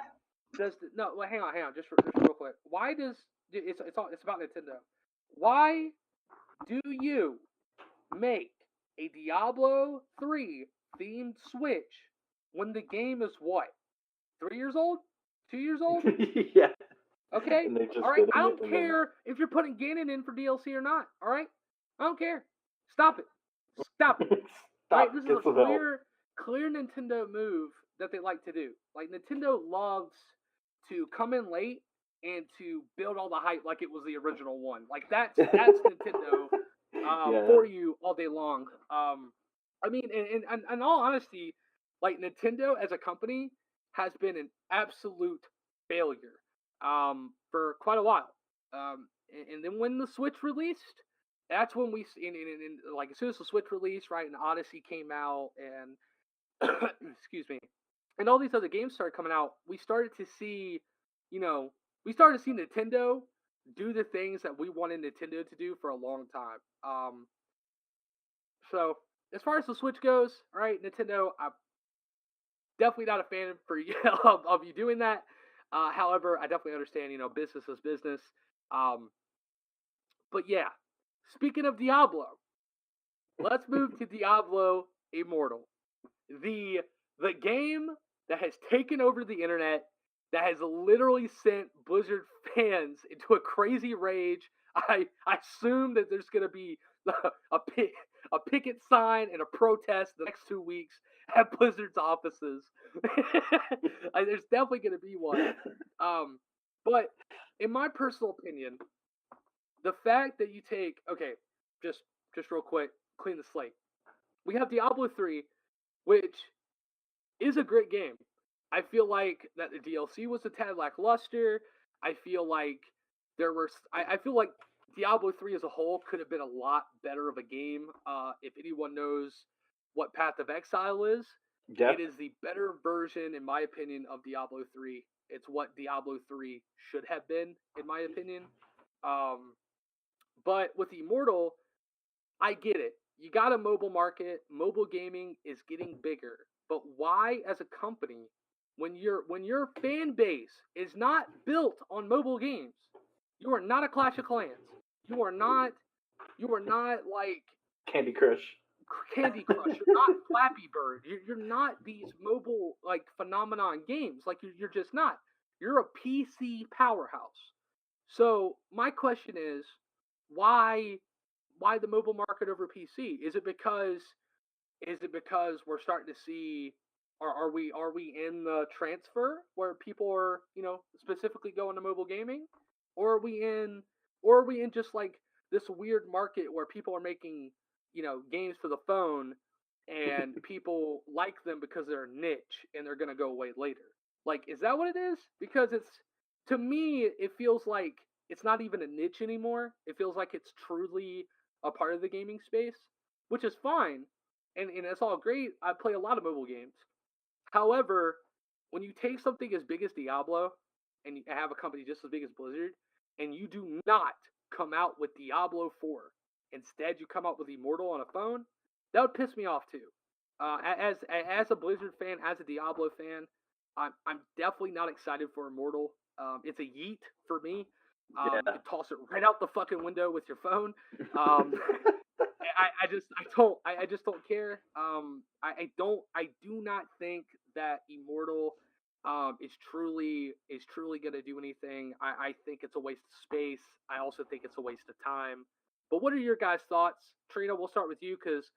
Hang on, just real quick. Why does it's about Nintendo? Why do you make a Diablo 3 themed Switch when the game is what? 3 years old? 2 years old? Yeah. Okay. And they just All right. did I it, don't and then- care if you're putting Ganon in for DLC or not. All right. I don't care. Stop it. Stop it. All right. This is a clear Nintendo move that they like to do. Like Nintendo loves to come in late and to build all the hype like it was the original one. Like that's Nintendo for you all day long. I mean, in all honesty, like Nintendo as a company has been an absolute failure for quite a while. And then when the Switch released, that's when we like as soon as the Switch released, right, and Odyssey came out, and excuse me, and all these other games started coming out, we started to see, Nintendo do the things that we wanted Nintendo to do for a long time. So as far as the Switch goes, all right, Nintendo, I'm definitely not a fan for you of you doing that. However, I definitely understand, business is business. But yeah, speaking of Diablo, let's move to Diablo Immortal, the game that has taken over the internet, that has literally sent Blizzard fans into a crazy rage. I assume that there's going to be a picket sign and a protest the next 2 weeks at Blizzard's offices. There's definitely going to be one. But in my personal opinion, the fact that you take, just real quick, clean the slate. We have Diablo 3, which is a great game. I feel like that the DLC was a tad lackluster. I feel like I feel like Diablo 3 as a whole could have been a lot better of a game. If anyone knows what Path of Exile is, it is the better version, in my opinion, of Diablo 3. It's what Diablo 3 should have been, in my opinion. But with Immortal, I get it. You got a mobile market. Mobile gaming is getting bigger. But why, as a company, when your fan base is not built on mobile games, you are not a Clash of Clans. You are not like Candy Crush. You're not Flappy Bird. You're not these mobile like phenomenon games. Like you're just not. You're a PC powerhouse. So my question is, why the mobile market over PC? Is it because we're starting to see, are we in the transfer where people are, specifically going to mobile gaming, or are we in just like this weird market where people are making, games for the phone and people like them because they're a niche and they're going to go away later? Like, is that what it is? Because to me, it feels like it's not even a niche anymore. It feels like it's truly a part of the gaming space, which is fine. And it's all great. I play a lot of mobile games. However, when you take something as big as Diablo and you have a company just as big as Blizzard, and you do not come out with Diablo 4, instead you come out with Immortal on a phone, that would piss me off too. As a Blizzard fan, as a Diablo fan, I'm definitely not excited for Immortal. It's a yeet for me. You toss it right out the fucking window with your phone. I just don't care. I do not think that Immortal is truly going to do anything. I think it's a waste of space. I also think it's a waste of time. But what are your guys' thoughts? Trina, we'll start with you because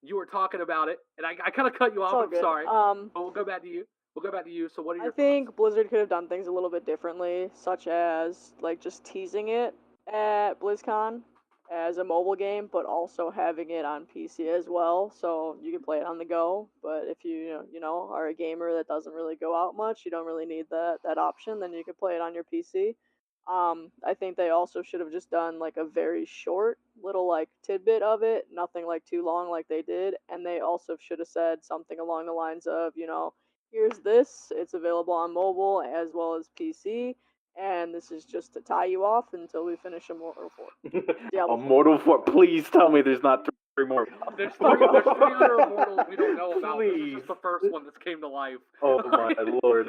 you were talking about it, and I kind of cut you off. I'm sorry. But we'll go back to you. So what are your thoughts? I think Blizzard could have done things a little bit differently, such as like just teasing it at BlizzCon as a mobile game, but also having it on PC as well, so you can play it on the go. But if you are a gamer that doesn't really go out much, you don't really need that option, then you can play it on your PC. I think they also should have just done like a very short little like tidbit of it, nothing like too long like they did, and they also should have said something along the lines of, here's this, it's available on mobile as well as PC, and this is just to tie you off until we finish Immortal 4. Immortal 4, please tell me there's not 3 more. There's three other Immortals we don't know about. Please. This is just the first one that's came to life. Oh my lord.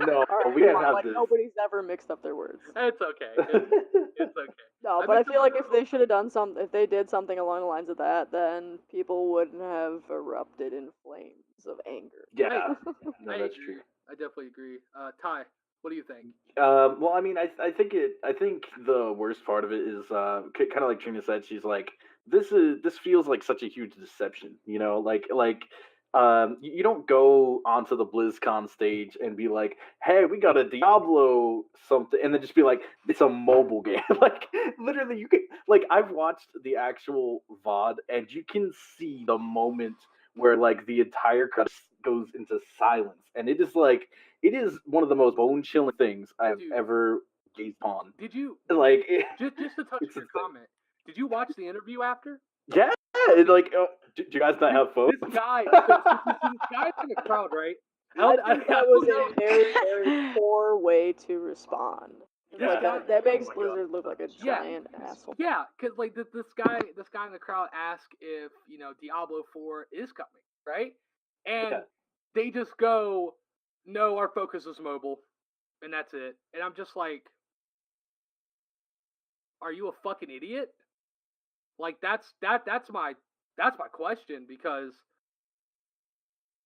No, right, we can't have like, this. Nobody's ever mixed up their words. It's okay. It's okay. No, but I feel like if they should have done if they did something along the lines of that, then people wouldn't have erupted in flames of anger. Yeah, no, that's true. I definitely agree. Ty, what do you think? Well, I mean, I think the worst part of it is kind of like Trina said. She's like, this feels like such a huge deception, like you don't go onto the BlizzCon stage and be like, "Hey, we got a Diablo something," and then just be like, "It's a mobile game." Like literally, you can like I've watched the actual VOD, and you can see the moment where like the entire crowd goes into silence, and it is like it is one of the most bone chilling things I've ever gazed on. Did you like just to touch on your comment? Did you watch the interview after? Yeah, like, do you guys not have phones? This guy, this guy's in the crowd, right? I think that was a very, very poor way to respond. Yeah. That makes Blizzard look like a giant asshole. Yeah, because like this guy in the crowd asked if Diablo 4 is coming, right? And they just go, "No, our focus is mobile," and that's it. And I'm just like, "Are you a fucking idiot?" Like that's my question, because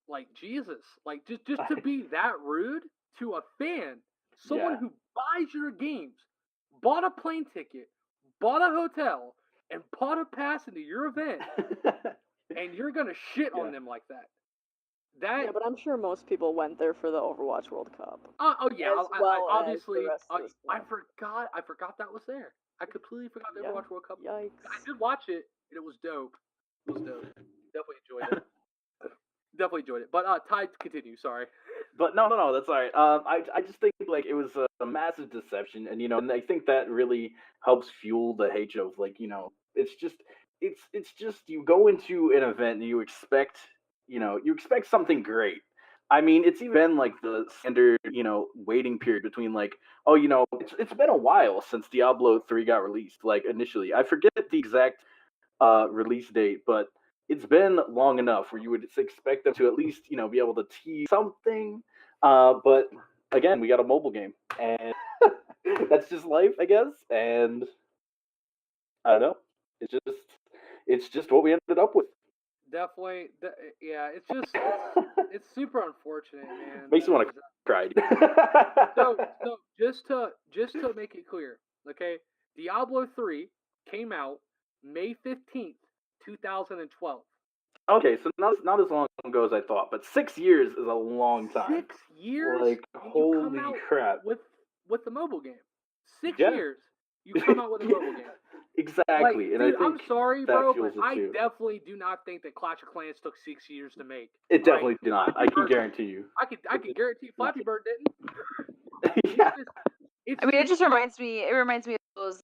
like Jesus, like just to be that rude to a fan, someone who buys your games, bought a plane ticket, bought a hotel, and bought a pass into your event, and you're gonna shit on them like that. Yeah, but I'm sure most people went there for the Overwatch World Cup. Obviously, I forgot that was there. I completely forgot the Overwatch World Cup. Yikes. I did watch it, and it was dope. Definitely enjoyed it. Definitely enjoyed it. But Ty, continue. Sorry. But no, that's all right. I just think like it was a massive deception, and and I think that really helps fuel the hate of like it's just you go into an event and you expect something great. I mean, it's even like the standard waiting period between like it's been a while since Diablo 3 got released. Like initially, I forget the exact release date, but it's been long enough where you would expect them to at least be able to tease something. But again, we got a mobile game, and that's just life, I guess. And I don't know. It's just what we ended up with. Definitely, it's just it's super unfortunate, man. Makes you want to cry. So just to make it clear, okay, Diablo 3 came out May 15th, 2012. Okay, so not as long ago as I thought, but 6 years is a long time. 6 years? Like, holy crap. With the mobile game. 6 years, you come out with a mobile game. Exactly, like, and dude, I think I'm sorry, that bro, fuels but it I too. definitely do not think that Clash of Clans took 6 years to make. It definitely did not. I can guarantee you. I can guarantee you Flappy Bird didn't. Yeah. I mean, it just reminds me. It reminds me of those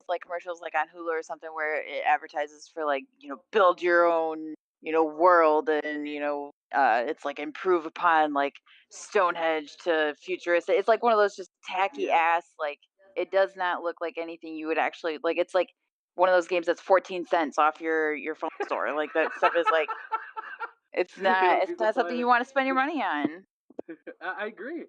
like commercials, like on Hulu or something, where it advertises for like build your own world, and it's like improve upon like Stonehenge to futuristic. It's like one of those just tacky ass, like it does not look like anything you would actually like. It's like one of those games that's 14 cents off your phone store. Like that stuff is like it's not something you want to spend your money on. I agree.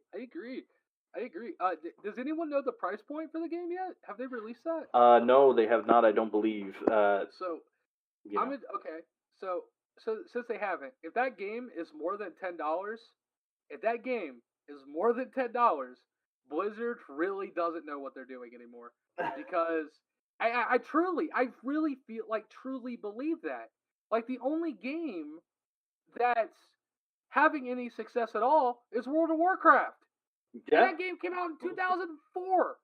Does anyone know the price point for the game yet? Have they released that? No, they have not. I don't believe. So since they haven't, if that game is more than $10, Blizzard really doesn't know what they're doing anymore. Because I really truly believe that. Like the only game that's having any success at all is World of Warcraft. Yeah. And that game came out in 2004.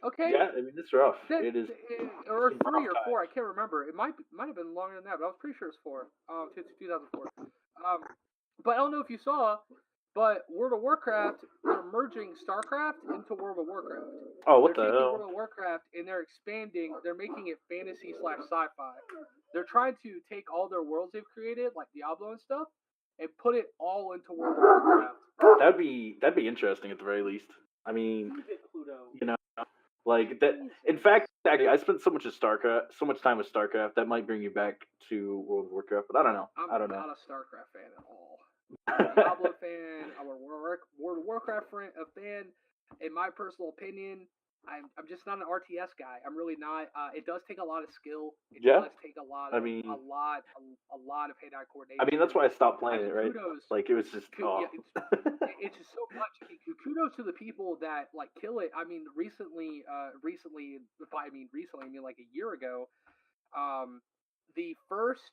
Okay. Yeah, I mean it's rough. It is. Or 3 or 4, I can't remember. It might have been longer than that, but I was pretty sure it's 4. 2004. But I don't know if you saw, but World of Warcraft, they're merging StarCraft into World of Warcraft. Oh, what they're the hell? World of Warcraft, and they're expanding. They're making it fantasy/sci-fi. They're trying to take all their worlds they've created, like Diablo and stuff, and put it all into World of Warcraft. That'd be interesting at the very least. I mean, like that. In fact, actually, I spent so much time with StarCraft that might bring you back to World of Warcraft. But I don't know. I'm not a StarCraft fan at all. I'm a Diablo fan. I'm a World of Warcraft fan. In my personal opinion, I'm just not an RTS guy. I'm really not. It does take a lot of skill. It does take a lot of hand-eye coordination. I mean, that's why I stopped playing it, right? Like it was just. It's just so much. Kudos to the people that like kill it. I mean, recently, like a year ago, the first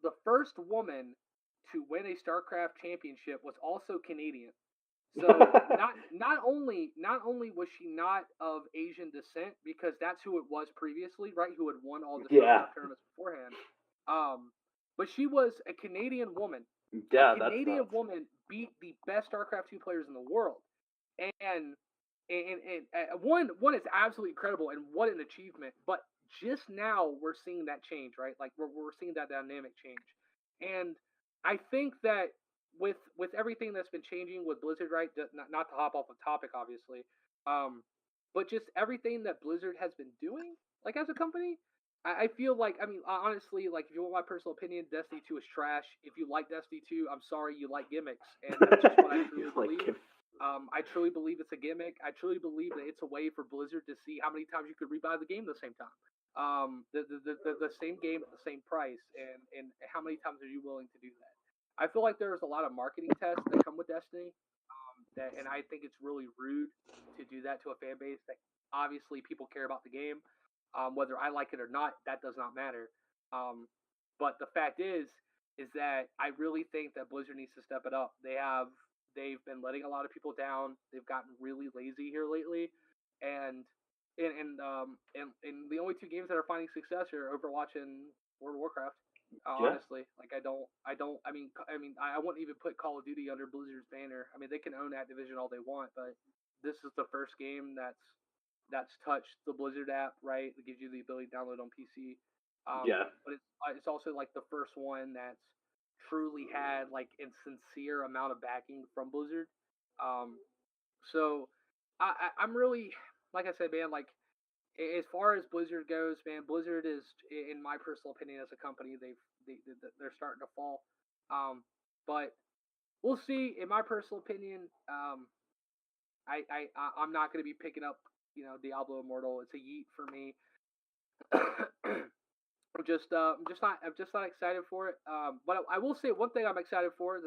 the first woman to win a StarCraft championship was also Canadian. So not only was she not of Asian descent, because that's who it was previously, right? Who had won all the StarCraft tournaments beforehand. But she was a Canadian woman. Yeah, a Canadian woman beat the best StarCraft 2 players in the world, and one is absolutely incredible, and what an achievement. But just now we're seeing that change, right? Like we're seeing that dynamic change, and I think that with everything that's been changing with Blizzard, right? Not to hop off the topic, obviously, but just everything that Blizzard has been doing, like as a company, I feel like, I mean, honestly, like if you want my personal opinion, Destiny 2 is trash. If you like Destiny 2, I'm sorry, you like gimmicks, and that's just what I truly believe. I truly believe it's a gimmick. I truly believe that it's a way for Blizzard to see how many times you could rebuy the game at the same time. The same game at the same price, and how many times are you willing to do that? I feel like there's a lot of marketing tests that come with Destiny, and I think it's really rude to do that to a fan base that obviously people care about the game. Whether I like it or not, that does not matter. But the fact is that I really think that Blizzard needs to step it up. They've been letting a lot of people down. They've gotten really lazy here lately, and the only two games that are finding success are Overwatch and World of Warcraft. Honestly, like I wouldn't even put Call of Duty under Blizzard's banner. I mean, they can own Activision all they want, but this is the first game that's touched the Blizzard app, right? It gives you the ability to download on PC. But it's also like the first one that's truly had like a sincere amount of backing from Blizzard. So I'm really, like I said, man, like as far as Blizzard goes, man, Blizzard is, in my personal opinion, as a company, they're starting to fall. But we'll see. In my personal opinion, I'm not going to be picking up, Diablo Immortal. It's a yeet for me. I'm just not excited for it. But I will say one thing I'm excited for.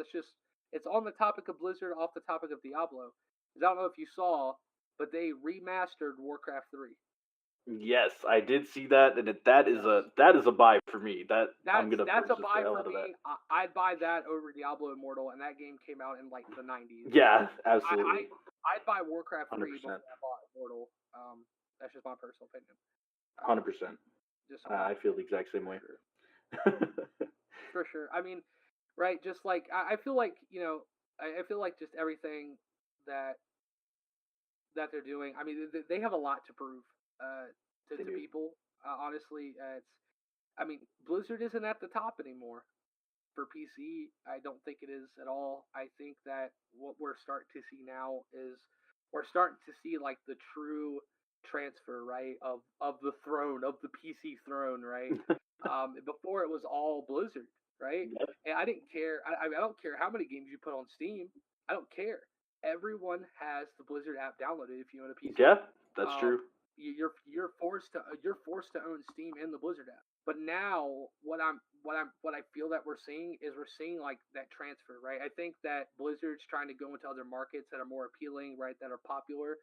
It's on the topic of Blizzard, off the topic of Diablo. I don't know if you saw, but they remastered Warcraft 3. Yes, I did see that, and that is a buy for me. That's a buy for me. I'd buy that over Diablo Immortal, and that game came out in like the 90s. Yeah, absolutely. I'd buy Warcraft 3 before I bought Immortal. That's just my personal opinion. 100%. I feel the exact same way. For sure. I mean, right? Just like I feel like I feel like just everything that they're doing. I mean, they have a lot to prove. To people, honestly, Blizzard isn't at the top anymore for PC. I don't think it is at all. I think that what we're starting to see now is we're starting to see like the true transfer, right, of the throne, of the PC throne, right? Before it was all Blizzard, right? Yep. And I didn't care. I don't care how many games you put on Steam. I don't care. Everyone has the Blizzard app downloaded if you own a PC. Yeah, that's true. You're forced to own Steam and the Blizzard app. But now what I feel that we're seeing like that transfer, right? I think that Blizzard's trying to go into other markets that are more appealing, right? That are popular,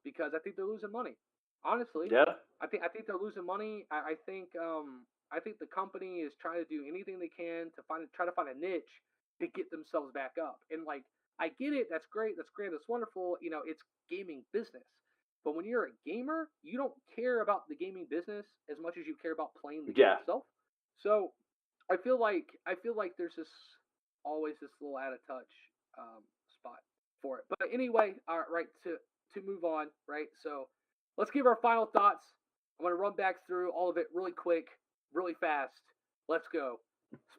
because I think they're losing money. Honestly, yeah. I think they're losing money. I think the company is trying to do anything they can to try to find a niche to get themselves back up. And like, I get it. That's great. That's wonderful. It's gaming business. But when you're a gamer, you don't care about the gaming business as much as you care about playing the game itself. So I feel like there's always this little out of touch spot for it. But anyway, all right, to move on, right? So let's give our final thoughts. I'm going to run back through all of it really quick, really fast. Let's go.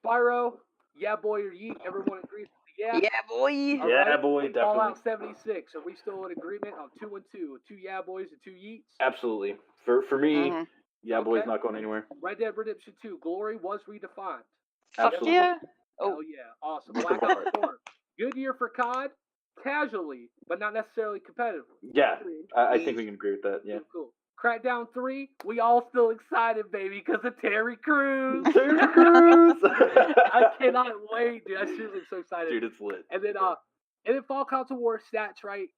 Spyro, yeah, boy, or yeet. Everyone agrees. Yeah, boy. All yeah, right. boy, definitely. Fallout 76. Are we still in agreement on 2 and 2? 2 yeah boys and 2 yeets? Absolutely. For me, yeah, boy's not going anywhere. Red Dead Redemption 2. Glory was redefined. Absolutely. Yeah. Oh yeah, awesome. Black Ops 4. Good year for COD. Casually, but not necessarily competitively. Yeah, I think we can agree with that. Yeah. Cool. Crackdown 3. We all still excited, baby, because of Terry Crews. Terry Crews. I cannot wait, dude. I seriously am so excited. Dude, it's lit. And then Fall Console War stats, right?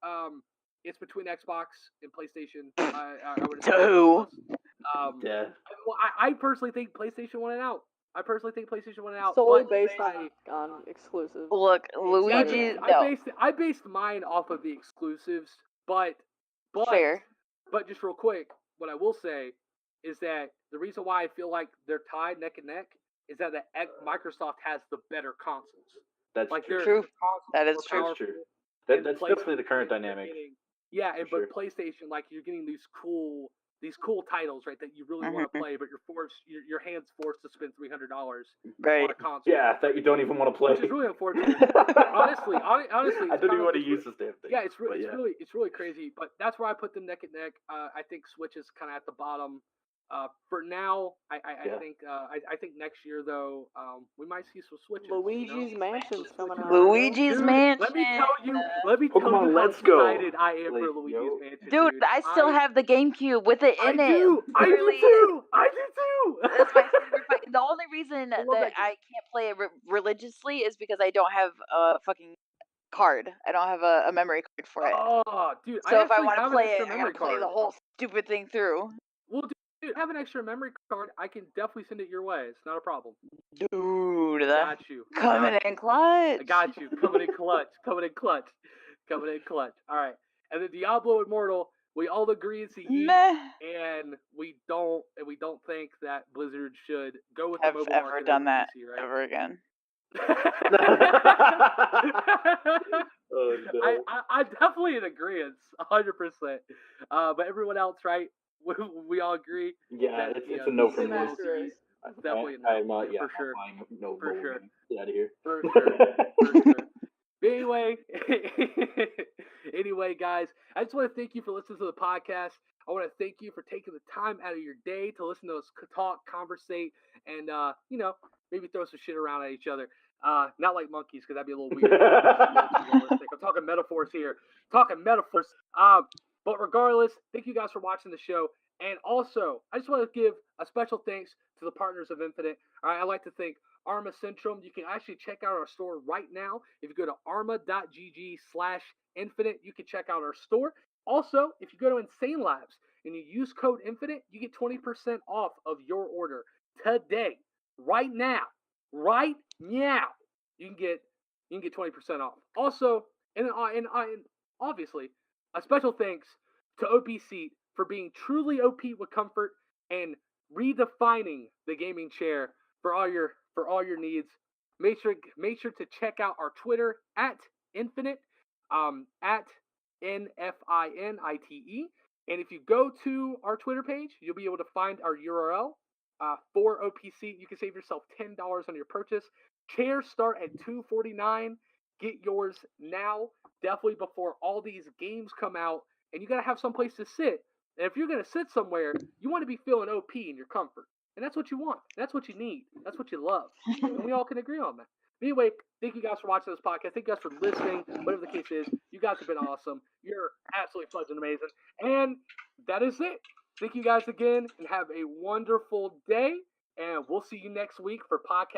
It's between Xbox and PlayStation. I would Two. Yeah. Well, I personally think PlayStation won it out. I personally think PlayStation won out. Solely but based on exclusives. Look, Luigi. I based mine off of the exclusives, but Fair. But just real quick, what I will say is that the reason why I feel like they're tied neck and neck is that Microsoft has the better consoles. That's like true. True. That is true. That's true. That's definitely the current dynamic. But PlayStation, like you're getting these cool titles, right? That you really want to play, but your hand's forced to spend $300 right. on a console. Yeah, that you don't even want to play. Which is really unfortunate. honestly, I don't even want to use this damn thing. Yeah, it's really crazy. But that's where I put them neck and neck. I think Switch is kind of at the bottom. For now, I think next year though, we might see some switches. Luigi's Mansion's coming out. Luigi's Mansion. Let me tell you how excited I am for Luigi's Mansion. Dude, I still have the GameCube with it in it. I do too. That's my favorite fight. The only reason that I can't play it religiously is because I don't have a fucking card. I don't have a memory card for it. Oh, dude. So if I want to play it, I gotta play the whole stupid thing through. Well, dude, I have an extra memory card. I can definitely send it your way. It's not a problem. Dude, got you. Coming in clutch. I got you. Coming in clutch. All right. And then Diablo Immortal, we all agree it's a yeet, and we don't think that Blizzard should go with the mobile market. Have ever done that PC, right? ever again. Oh, no. I'm definitely in agreement, 100%. But everyone else, right? We all agree. Yeah, it's a no for me. Definitely a no. For sure. No, for sure. Get out of here. For sure. Anyway, guys, I just want to thank you for listening to the podcast. I want to thank you for taking the time out of your day to listen to us talk, conversate, and maybe throw some shit around at each other. Not like monkeys, because that'd be a little weird. I'm talking metaphors here. But regardless, thank you guys for watching the show. And also, I just want to give a special thanks to the partners of Infinite. All right, I'd like to thank Arma Centrum. You can actually check out our store right now. If you go to arma.gg/infinite, you can check out our store. Also, if you go to Insane Labs and you use code Infinite, you get 20% off of your order today, right now. You can get 20% off. Also, and obviously, a special thanks to OPSEAT for being truly OP with comfort and redefining the gaming chair for all your needs. Make sure to check out our Twitter at Nfinite, at NFINITE. And if you go to our Twitter page, you'll be able to find our URL for OPSEAT. You can save yourself $10 on your purchase. Chairs start at $249. Get yours now, definitely before all these games come out. And you got to have some place to sit. And if you're going to sit somewhere, you want to be feeling OP in your comfort. And that's what you want. That's what you need. That's what you love. And we all can agree on that. Anyway, thank you guys for watching this podcast. Thank you guys for listening. Whatever the case is, you guys have been awesome. You're absolutely pleasant and amazing. And that is it. Thank you guys again, and have a wonderful day. And we'll see you next week for podcast.